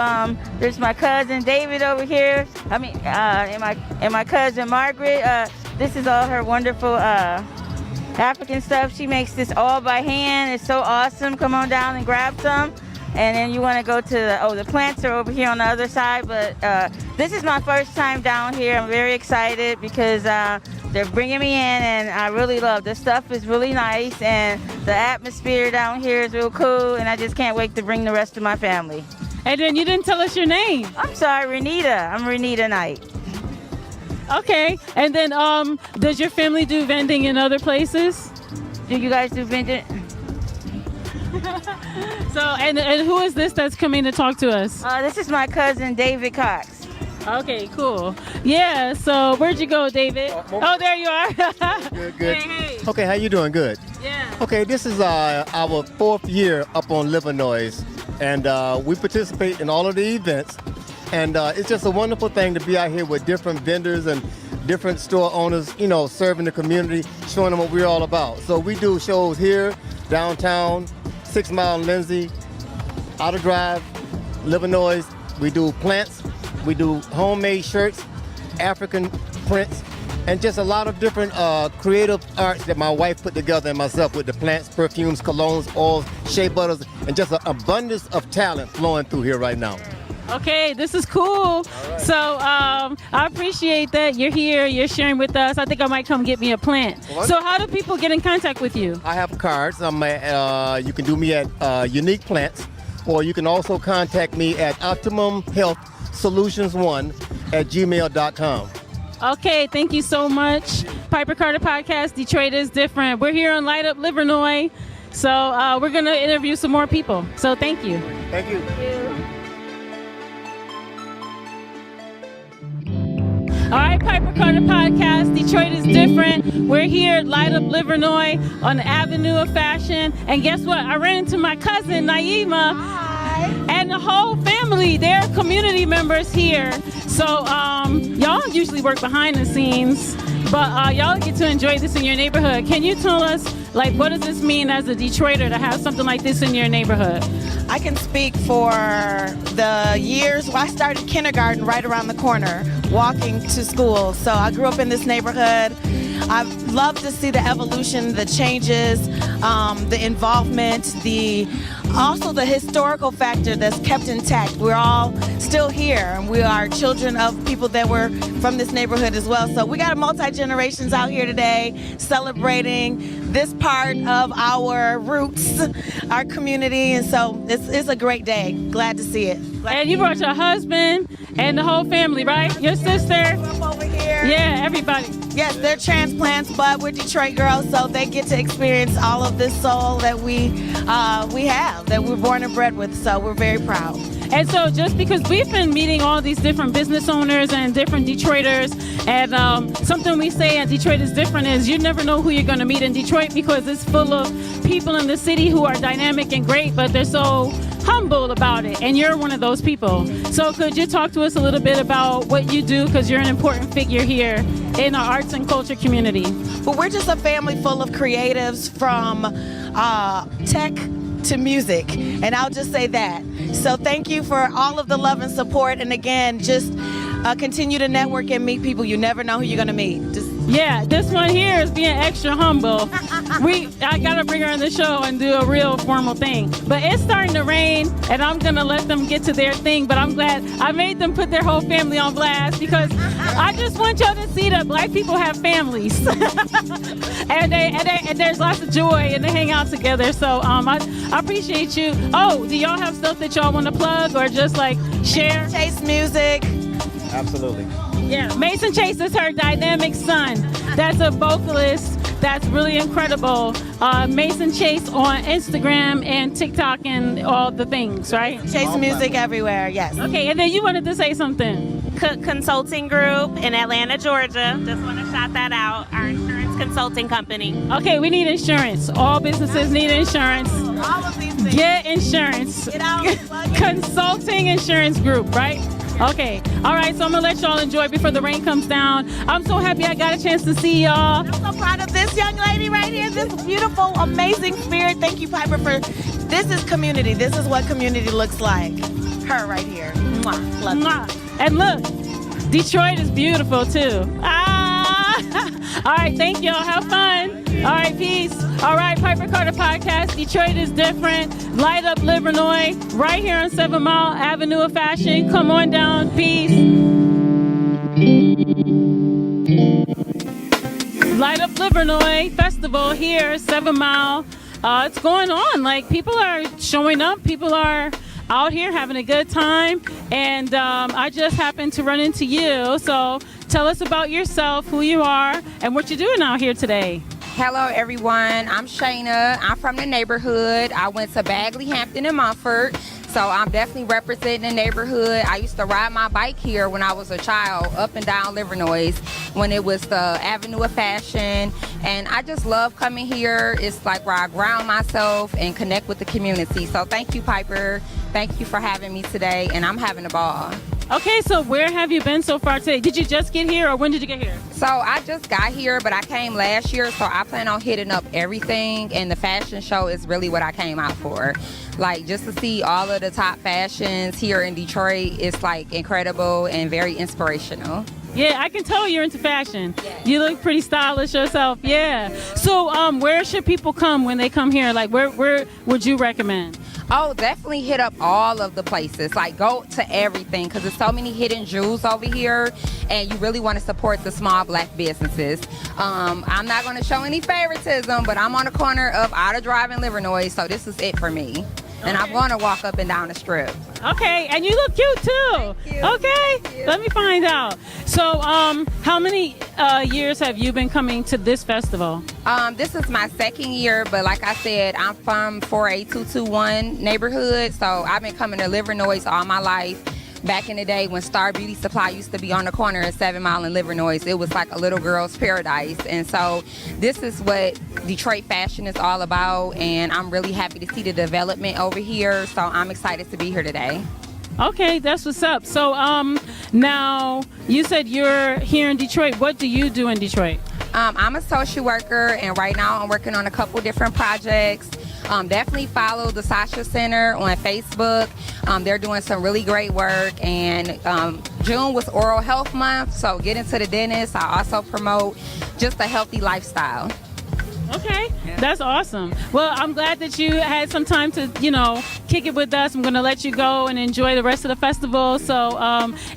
there's my cousin David over here. And my cousin Margaret. This is all her wonderful African stuff. She makes this all by hand. It's so awesome. Come on down and grab some. And then you want to go to the plants are over here on the other side. But this is my first time down here. I'm very excited because they're bringing me in, and I really love this stuff. Is really nice, and the atmosphere down here is real cool. And I just can't wait to bring the rest of my family. And then you didn't tell us your name. I'm sorry, Renita. I'm Renita Knight. Okay. And then does your family do vending in other places? Do you guys do vending? So, and who is this that's coming to talk to us? This is my cousin, David Cox. Okay, cool. Yeah, so where'd you go, David? Oh, there you are. Good. Hey. Okay, how you doing? Good. Yeah. Okay, this is our 4th year up on Livernois, and we participate in all of the events, and it's just a wonderful thing to be out here with different vendors and different store owners, serving the community, showing them what we're all about. So we do shows here, downtown, 6 Mile and Lindsay, Outer Drive, Livernois. We do plants, we do homemade shirts, African prints, and just a lot of different creative arts that my wife put together and myself with the plants, perfumes, colognes, oils, shea butters, and just an abundance of talent flowing through here right now. Okay, this is cool. Right. So I appreciate that you're here, you're sharing with us. I think I might come get me a plant. What? So how do people get in contact with you? I have cards. You can do me at Unique Plants, or you can also contact me at OptimumHealthSolutions1@gmail.com. Okay, thank you so much. Piper Carter Podcast, Detroit is different. We're here on Light Up Livernois. So we're going to interview some more people. So thank you. Thank you. Thank you. All right, Piper Carter Podcast, Detroit is different. We're here at Light Up Livernois on the Avenue of Fashion. And guess what? I ran into my cousin, Naima. Hi. And the whole family. They're community members here. So y'all usually work behind the scenes, but y'all get to enjoy this in your neighborhood. Can you tell us, what does this mean as a Detroiter to have something like this in your neighborhood? I can speak for the years. I started kindergarten right around the corner, walking to school. So I grew up in this neighborhood. I've loved to see the evolution, the changes, the involvement, also the historical factor that's kept intact. We're all still here, and we are children of people that were from this neighborhood as well. So we got multi-generations out here today celebrating this part of our roots, our community, and so it's a great day. Glad to see it. And you brought your husband and the whole family, right? Your sister? Over here. Yeah, everybody. Yes, they're transplants, but we're Detroit girls, so they get to experience all of this soul that we have, that we're born and bred with, so we're very proud. And so just because we've been meeting all these different business owners and different Detroiters, and something we say at Detroit is different is you never know who you're going to meet in Detroit because it's full of people in the city who are dynamic and great, but they're so humble about it, and you're one of those people. So could you talk to us a little bit about what you do, because you're an important figure here in our arts and culture community? Well, we're just a family full of creatives from tech to music, and I'll just say that. So thank you for all of the love and support, and again, just continue to network and meet people. You never know who you're going to meet. Just Yeah, this one here is being extra humble. I gotta bring her on the show and do a real formal thing. But it's starting to rain, and I'm gonna let them get to their thing. But I'm glad I made them put their whole family on blast because I just want y'all to see that Black people have families, and there's lots of joy, and they hang out together. So I appreciate you. Oh, do y'all have stuff that y'all want to plug or just like share? Chase music. Absolutely. Yeah, Mason Chase is her dynamic son. That's a vocalist. That's really incredible. Mason Chase on Instagram and TikTok and all the things, right? Chase music everywhere, yes. Okay, and then you wanted to say something. Consulting group in Atlanta, Georgia. Just want to shout that out. Our insurance consulting company. Okay, we need insurance. All businesses need insurance. All of these things. Get insurance. Get out. Consulting insurance group, right? Okay. All right, so I'm going to let y'all enjoy before the rain comes down. I'm so happy I got a chance to see y'all. I'm so proud of this young lady right here, this beautiful, amazing spirit. Thank you, Piper, for this is community. This is what community looks like. Her right here. Mwah. Love you. And look, Detroit is beautiful too. All right, thank y'all. Have fun. All right, peace. All right, Piper Carter Podcast. Detroit is different. Light Up Livernois, right here on 7 Mile Avenue of Fashion. Come on down. Peace. Light Up Livernois Festival here, 7 Mile. It's going on. Like, people are showing up. People are out here having a good time. And I just happened to run into you. So tell us about yourself, who you are, and what you're doing out here today. Hello, everyone. I'm Shayna. I'm from the neighborhood. I went to Bagley, Hampton, and Montfort. So I'm definitely representing the neighborhood. I used to ride my bike here when I was a child, up and down Livernois, when it was the Avenue of Fashion. And I just love coming here. It's like where I ground myself and connect with the community. So thank you, Piper. Thank you for having me today, and I'm having a ball. Okay, so where have you been so far today? Did you just get here, or when did you get here? So I just got here, but I came last year, so I plan on hitting up everything, and the fashion show is really what I came out for. Like, just to see all of the top fashions here in Detroit, it's like incredible and very inspirational. Yeah, I can tell you're into fashion. Yeah. You look pretty stylish yourself. Yeah. So where should people come when they come here? Like, where would you recommend? Oh, definitely hit up all of the places. Like, go to everything, because there's so many hidden jewels over here, and you really want to support the small Black businesses. I'm not going to show any favoritism, but I'm on the corner of Outer Drive and Livernois, so this is it for me. And I'm going to walk up and down the strip. Okay, and you look cute too. Thank you. Okay, Thank you. Let me find out. So, how many years have you been coming to this festival? This is my second year, but like I said, I'm from 48221 neighborhood, so I've been coming to Livernois all my life. Back in the day when Star Beauty Supply used to be on the corner at 7 Mile and Livernois, it was like a little girl's paradise. And so this is what Detroit fashion is all about, and I'm really happy to see the development over here, so I'm excited to be here today. Okay, that's what's up. So now you said you're here in Detroit. What do you do in Detroit? I'm a social worker, and right now I'm working on a couple different projects. Definitely follow the Sasha Center on Facebook. They're doing some really great work, and June was Oral Health Month, so get into the dentist. I also promote just a healthy lifestyle. Okay, that's awesome. Well, I'm glad that you had some time to, kick it with us. I'm going to let you go and enjoy the rest of the festival. So,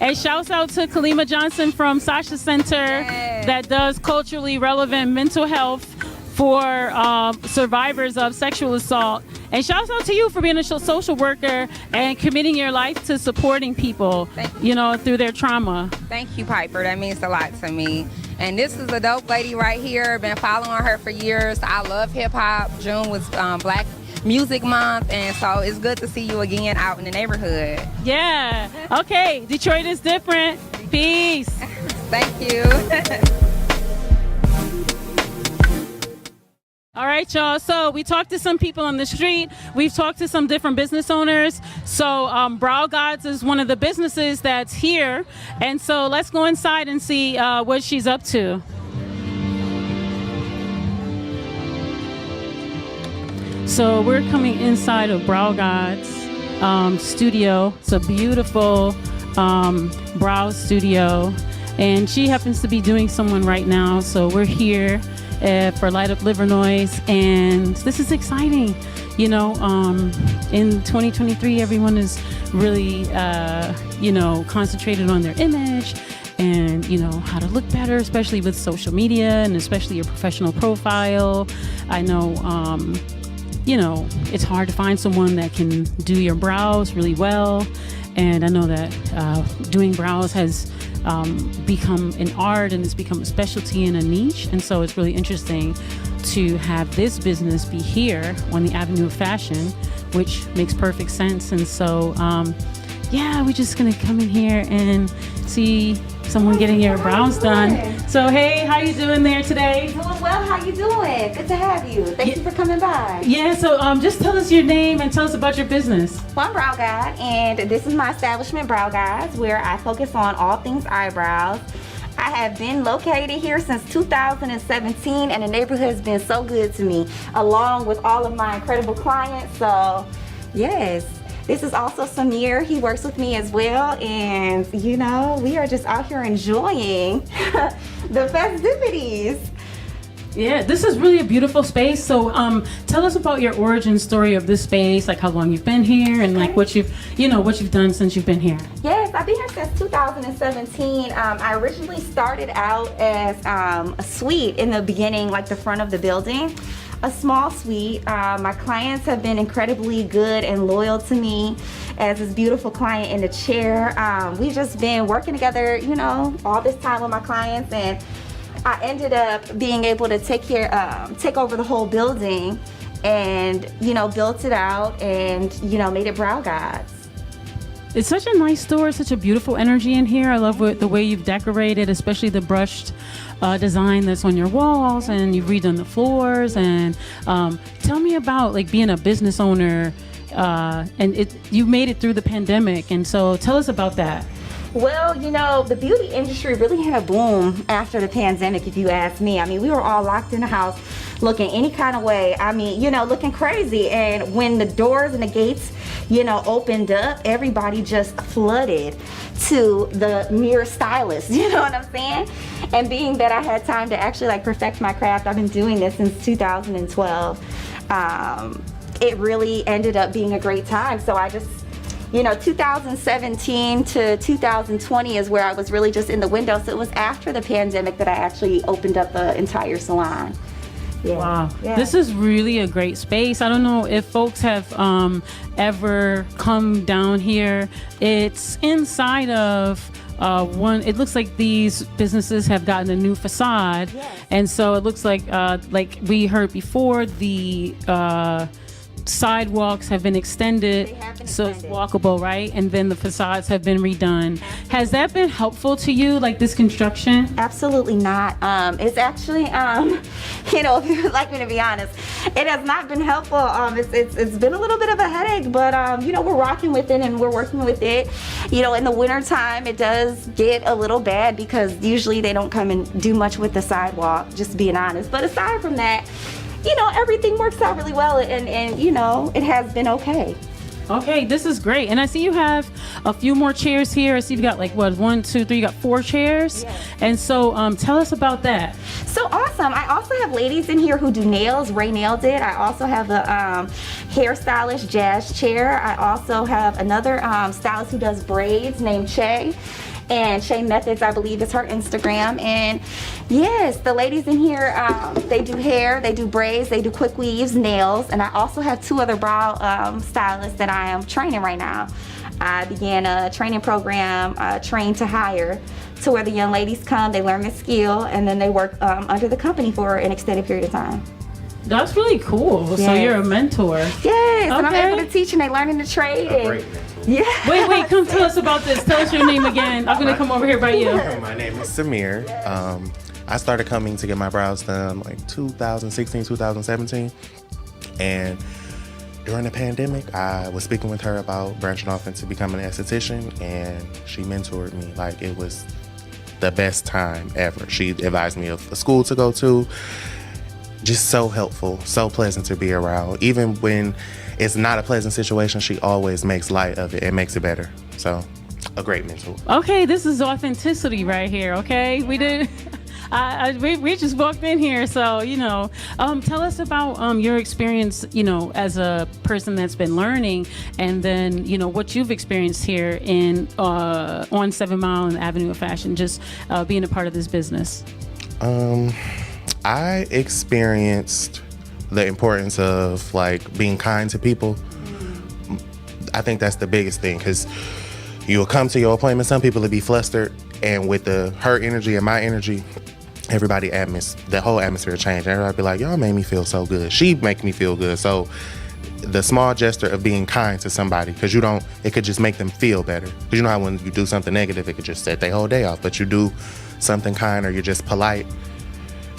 and shouts out to Kalima Johnson from Sasha Center that does culturally relevant mental health for survivors of sexual assault. And shouts out to you for being a social worker and committing your life to supporting people, through their trauma. Thank you, Piper. That means a lot to me. And this is a dope lady right here. Been following her for years. I love hip hop. June was Black Music Month, and so it's good to see you again out in the neighborhood. Yeah. Okay. Detroit is different. Peace. Thank you. All right, y'all. So we talked to some people on the street. We've talked to some different business owners. So Brow Gods is one of the businesses that's here. And so let's go inside and see what she's up to. So we're coming inside of Brow Gods studio. It's a beautiful brow studio. and she happens to be doing someone right now. So we're here for Light Up Livernois, and this is exciting. You know, in 2023, everyone is really, concentrated on their image and, how to look better, especially with social media and especially your professional profile. I know, it's hard to find someone that can do your brows really well. And I know that doing brows has become an art, and it's become a specialty and a niche. And so it's really interesting to have this business be here on the Avenue of Fashion, which makes perfect sense. And so, we're just gonna come in here and see someone getting your brows done. So, hey, how you doing there today? Doing well. How you doing? Good to have you. Thank you for coming by. Yeah. So, just tell us your name and tell us about your business. Well, I'm Brow Guide, and this is my establishment, Brow Guides, where I focus on all things eyebrows. I have been located here since 2017, and the neighborhood has been so good to me, along with all of my incredible clients. So, yes. This is also Samir. He works with me as well, and we are just out here enjoying the festivities. Yeah, this is really a beautiful space. So tell us about your origin story of this space, like how long you've been here and like what you've done since you've been here. Yes, I've been here since 2017. I originally started out as a suite in the beginning, like the front of the building. A small suite. My clients have been incredibly good and loyal to me, as this beautiful client in the chair. We've just been working together, all this time with my clients, and I ended up being able to take over the whole building and, built it out and, made it Brow Guides. It's such a nice store, such a beautiful energy in here. I love the way you've decorated, especially the brushed design that's on your walls, and you've redone the floors. And tell me about like being a business owner, and you made it through the pandemic, and so tell us about that. Well, the beauty industry really had a boom after the pandemic, if you ask me. I mean, we were all locked in the house looking any kind of way. I mean, looking crazy. And when the doors and the gates, opened up, everybody just flooded to the mirror stylist, you know what I'm saying? And being that I had time to actually perfect my craft, I've been doing this since 2012. It really ended up being a great time. So I just 2017 to 2020 is where I was really just in the window. So it was after the pandemic that I actually opened up the entire salon. Yeah. Wow. Yeah. This is really a great space. I don't know if folks have ever come down here. It's inside of it looks like these businesses have gotten a new facade. Yes. And so it looks like we heard before, the sidewalks have been extended, so it's walkable, right? And then the facades have been redone. Has that been helpful to you, like this construction? Absolutely not. It's actually, if you would like me to be honest, it has not been helpful. It's been a little bit of a headache, but we're rocking with it and we're working with it. In the winter time, it does get a little bad because usually they don't come and do much with the sidewalk, just being honest. But aside from that, everything works out really well, and it has been okay. Okay, this is great. And I see you have a few more chairs here. I see you've got 1, 2, 3, you got 4 chairs. Yes. And so tell us about that. So awesome. I also have ladies in here who do nails. Ray nailed it. I also have a hairstylist, Jazz Chair. I also have another stylist who does braids named Che. And Shay Methods, I believe, is her Instagram. And yes, the ladies in here, they do hair, they do braids, they do quick weaves, nails. And I also have 2 other brow stylists that I am training right now. I began a training program, Train to Hire, to where the young ladies come, they learn the skill, and then they work under the company for an extended period of time. That's really cool. Yes. So you're a mentor. Yes, okay. And I'm able to teach and they learning the trade. Yeah. Wait, come tell us about this. Tell us your name again. I'm going to come over here by you. My name is Samir. I started coming to get my brows done 2016, 2017. And during the pandemic, I was speaking with her about branching off into becoming an esthetician, and she mentored me like it was the best time ever. She advised me of a school to go to. Just so helpful, so pleasant to be around. Even when it's not a pleasant situation, she always makes light of it and makes it better. So a great mentor. Okay, this is authenticity right here. Okay, we did. We just walked in here, so tell us about your experience, as a person that's been learning, and then what you've experienced here on 7 Mile and Avenue of Fashion, just being a part of this business. I experienced the importance of being kind to people. I think that's the biggest thing, because you'll come to your appointment, some people will be flustered, and with her energy and my energy, the whole atmosphere changed. Everybody be like, y'all made me feel so good. She make me feel good. So the small gesture of being kind to somebody, because it could just make them feel better. Because you know how when you do something negative, it could just set their whole day off. But you do something kind, or you're just polite,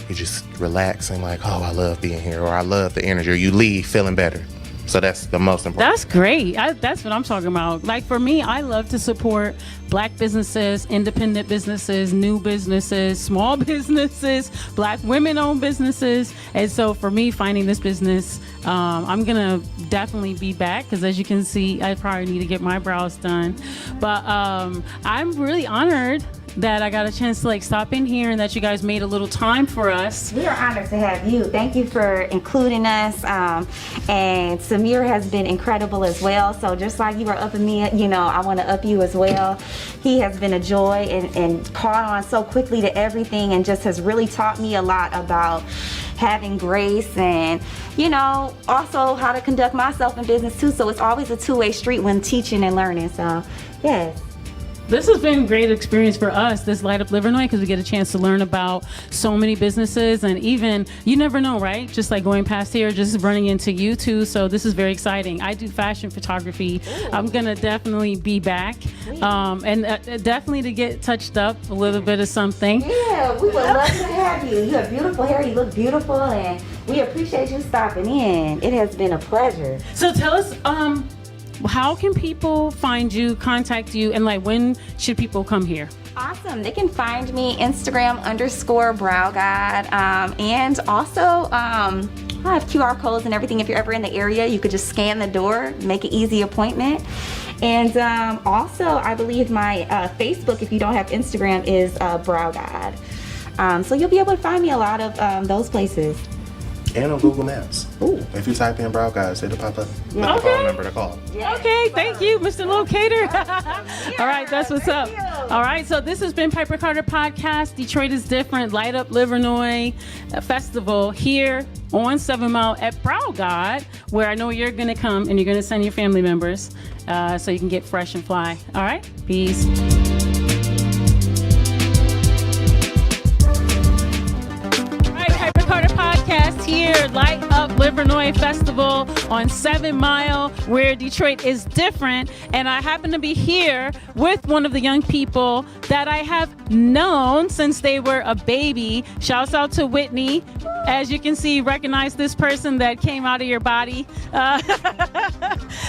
you just relax and oh, I love being here, or I love the energy, or you leave feeling better. So that's the most important. That's great. That's what I'm talking about. For me, I love to support Black businesses, independent businesses, new businesses, small businesses, Black women-owned businesses. And so for me, finding this business, I'm going to definitely be back, because as you can see, I probably need to get my brows done. But I'm really honored that I got a chance to stop in here, and that you guys made a little time for us. We are honored to have you. Thank you for including us. And Samir has been incredible as well. So just like you were upping me, I want to up you as well. He has been a joy and caught on so quickly to everything, and just has really taught me a lot about having grace and, also how to conduct myself in business too. So it's always a two-way street when teaching and learning. So, yes. This has been a great experience for us, this Light Up Livernois, because we get a chance to learn about so many businesses, and even, you never know, right? Just going past here, just running into you two. So this is very exciting. I do fashion photography. Ooh. I'm going to definitely be back, and definitely to get touched up a little bit of something. Yeah, we would love to have you. You have beautiful hair. You look beautiful, and we appreciate you stopping in. It has been a pleasure. So tell us, how can people find you, contact you, and when should people come here? Awesome. They can find me Instagram_BrowGuide. And also, I have QR codes and everything. If you're ever in the area, you could just scan the door, make an easy appointment. And also, I believe my Facebook, if you don't have Instagram, is BrowGuide. So you'll be able to find me a lot of those places. And on Google Maps. Ooh. If you type in Brow Guys, it'll pop up with the Okay. phone number to call. Yeah. Okay, thank you, Mr. Locator. All right, that's what's up. All right, so this has been Piper Carter Podcast, Detroit is Different, Light Up Livernois Festival here on 7 Mile at Brow God, where I know you're going to come and you're going to send your family members so you can get fresh and fly. All right, peace. Here, Light Up Livernois Festival on 7 Mile, where Detroit is different. And I happen to be here with one of the young people that I have known since they were a baby. Shouts out to Whitney. As you can see, recognize this person that came out of your body,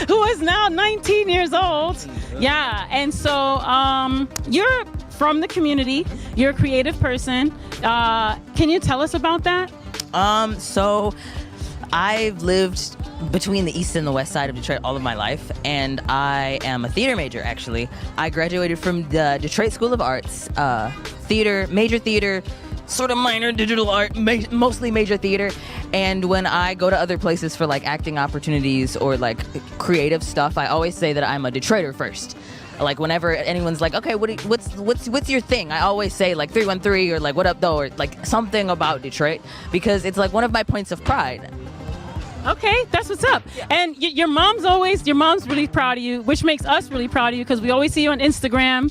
who is now 19 years old. Yeah, and so you're from the community. You're a creative person. Can you tell us about that? So I've lived between the east and the west side of Detroit all of my life, and I am a theater major, actually. I graduated from the Detroit School of Arts, major theater, sort of minor digital art, mostly major theater. And when I go to other places for acting opportunities or creative stuff, I always say that I'm a Detroiter first. Whenever anyone's okay, what's your thing? I always say 313 or what up though, or something about Detroit, because it's one of my points of pride. Okay, that's what's up. Yeah. And your mom's really proud of you, which makes us really proud of you, because we always see you on Instagram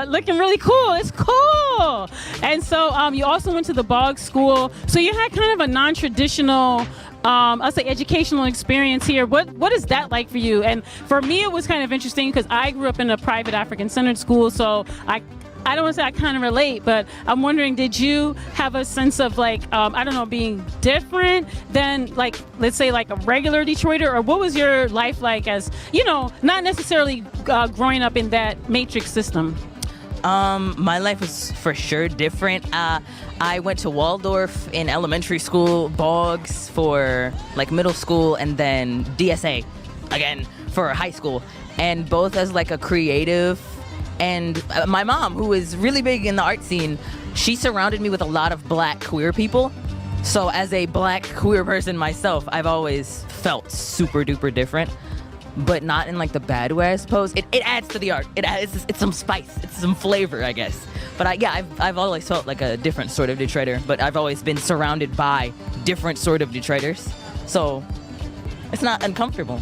looking really cool. It's cool. And so you also went to the Boggs School, so you had kind of a non-traditional I'll say educational experience here. What is that like for you? And for me, it was kind of interesting because I grew up in a private African-centered school, so I don't want to say I kind of relate, but I'm wondering, did you have a sense of being different than let's say a regular Detroiter, or what was your life like as, not necessarily growing up in that matrix system? My life was for sure different. I went to Waldorf in elementary school, Boggs for middle school, and then DSA again for high school. and both as like a creative, and my mom, who is really big in the art scene, she surrounded me with a lot of black queer people. So as a black queer person myself, I've always felt super duper different, but not in like the bad way, I suppose. It adds to the art. It's some spice. It's some flavor, I guess. But I've always felt like a different sort of Detroiter, but I've always been surrounded by different sort of Detroiters. So it's not uncomfortable.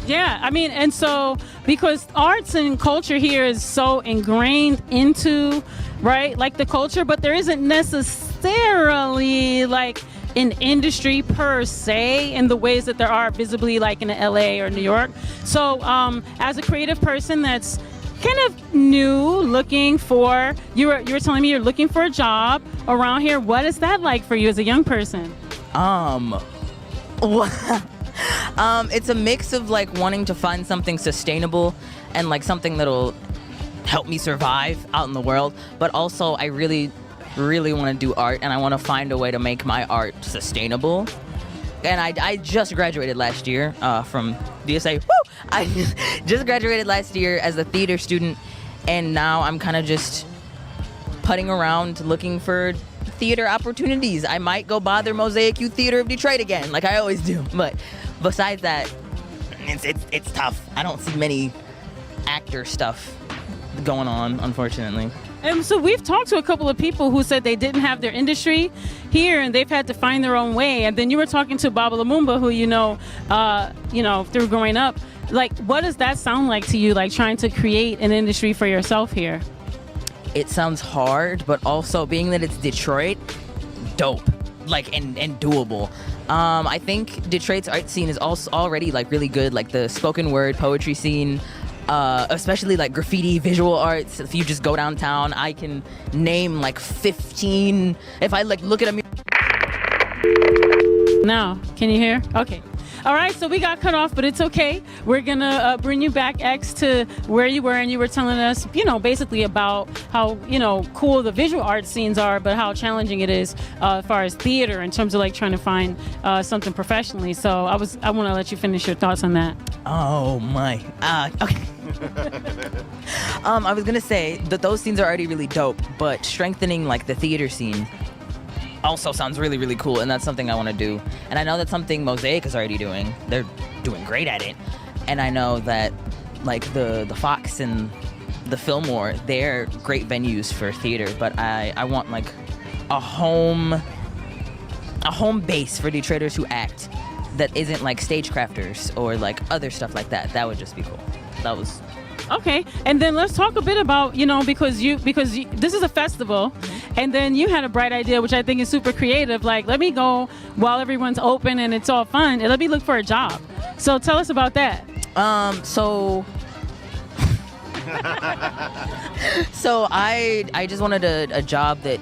Yeah, I mean, and so because arts and culture here is so ingrained into, right, like the culture, but there isn't necessarily like an industry per se in the ways that there are visibly like in LA or New York. So as a creative person that's kind of new, looking for, you were telling me you're looking for a job around here. What is that like for you as a young person? It's a mix of like wanting to find something sustainable and like something that'll help me survive out in the world, but also I really want to do art, and I want to find a way to make my art sustainable. And I just graduated last year from DSA. Woo! I just graduated last year as a theater student, and now I'm kind of just putting around looking for theater opportunities. I might go bother Mosaic Youth Theater of Detroit again, like I always do. But besides that, it's tough. I don't see many actor stuff going on, unfortunately. And so we've talked to a couple of people who said they didn't have their industry here and they've had to find their own way. And then you were talking to Baba Lumumba, who you know through growing up. Like, what does that sound like to you? Like trying to create an industry for yourself here? It sounds hard, but also being that it's Detroit, dope, like and doable. I think Detroit's art scene is also already like really good, like the spoken word poetry scene. Especially like graffiti, visual arts. If you just go downtown, I can name like 15. If I like look at a Now, can you hear? Okay. All right, so we got cut off, but it's okay. We're gonna bring you back, X, to where you were, and you were telling us, basically about how, cool the visual art scenes are, but how challenging it is as far as theater in terms of like trying to find something professionally. So I want to let you finish your thoughts on that. Oh my. Okay. I was gonna say that those scenes are already really dope, but strengthening like the theater scene also sounds really, really cool, and that's something I want to do. And I know that's something Mosaic is already doing. They're doing great at it. And I know that like the Fox and the Fillmore, they're great venues for theater, but I want like a home base for Detroiters who act that isn't like stagecrafters or like other stuff like that. That would just be cool. That was okay. And then let's talk a bit about, because this is a festival, and then you had a bright idea, which I think is super creative. Like, let me go while everyone's open and it's all fun, and let me look for a job. So tell us about that. So I just wanted a job that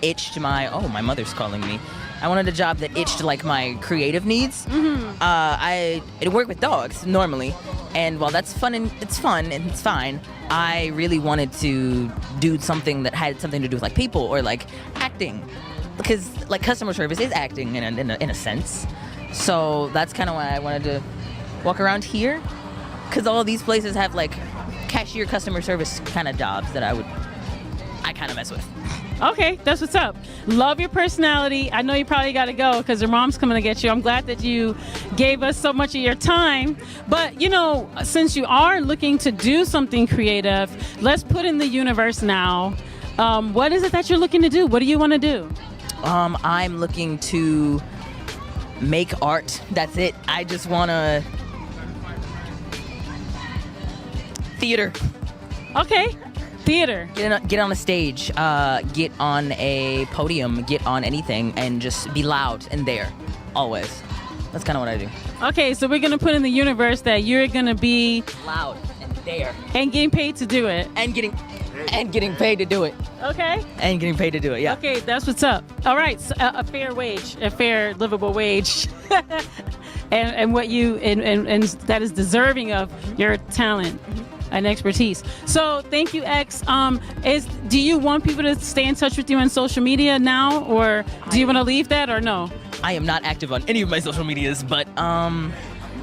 itched my mother's calling me. I wanted a job that itched like my creative needs. Mm-hmm. I work with dogs normally, and while that's fun and it's fine, I really wanted to do something that had something to do with like people or like acting, because like customer service is acting in a sense. So that's kind of why I wanted to walk around here, because all of these places have like cashier customer service kind of jobs that I kind of mess with. Okay, that's what's up. Love your personality. I know you probably got to go because your mom's coming to get you. I'm glad that you gave us so much of your time. But, since you are looking to do something creative, let's put in the universe now. What is it that you're looking to do? What do you want to do? I'm looking to make art. That's it. I just want to... Theater. Okay. Theater. Get on a stage, get on a podium, get on anything, and just be loud and there, always. That's kind of what I do. Okay, so we're going to put in the universe that you're going to be... loud and there. And getting paid to do it. And getting paid to do it. Okay. And getting paid to do it, yeah. Okay, that's what's up. All right, so a fair wage, a fair livable wage. and what you and that is deserving of your talent. And expertise. So thank you, X. Do you want people to stay in touch with you on social media now, or do you want to leave that, or no? I am not active on any of my social medias, but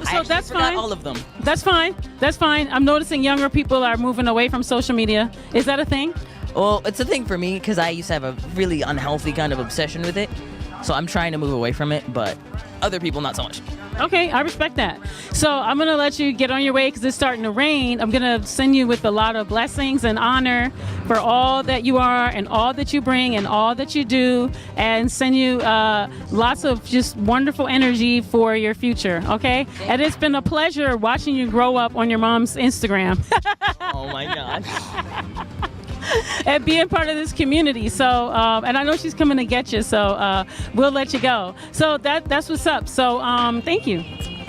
So that's fine. All of them. That's fine. That's fine. I'm noticing younger people are moving away from social media. Is that a thing? Well, it's a thing for me because I used to have a really unhealthy kind of obsession with it. So I'm trying to move away from it, but other people not so much. Okay, I respect that. So I'm going to let you get on your way because it's starting to rain. I'm going to send you with a lot of blessings and honor for all that you are and all that you bring and all that you do, and send you lots of just wonderful energy for your future, okay? And it's been a pleasure watching you grow up on your mom's Instagram. Oh, my God. And being part of this community. So, and I know she's coming to get you, so we'll let you go. So that's what's up. So thank you.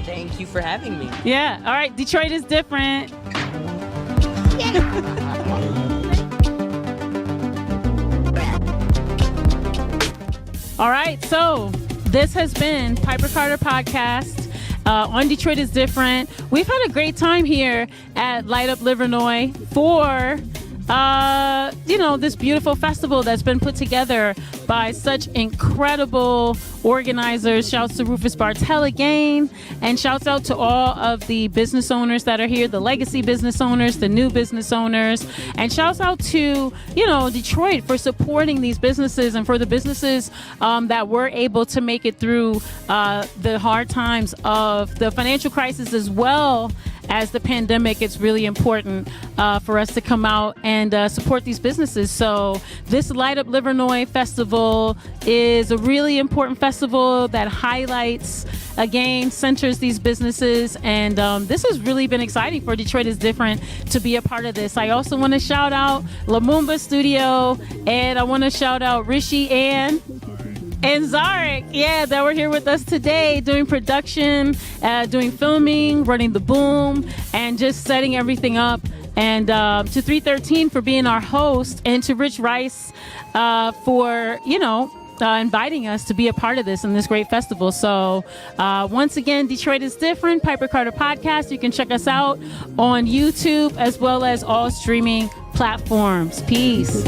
Thank you for having me. Yeah. All right. Detroit is different. All right. So this has been Piper Carter Podcast. On Detroit is Different. We've had a great time here at Light Up Livernois for this beautiful festival that's been put together by such incredible organizers. Shouts to Rufus Bartell again, and shouts out to all of the business owners that are here, the legacy business owners, the new business owners, and shouts out to, Detroit for supporting these businesses and for the businesses that were able to make it through the hard times of the financial crisis as well as the pandemic. It's really important for us to come out and support these businesses. So this Light Up Livernois Festival is a really important festival that highlights, again, centers these businesses. And this has really been exciting for Detroit is Different to be a part of this. I also want to shout out Lumumba Studio, and I want to shout out Rishi and Zarek, that were here with us today doing production, doing filming, running the boom, and just setting everything up. And to 313 for being our host, and to Rich Rice for, inviting us to be a part of this and this great festival. So once again, Detroit is Different, Piper Carter Podcast. You can check us out on YouTube as well as all streaming platforms. Peace.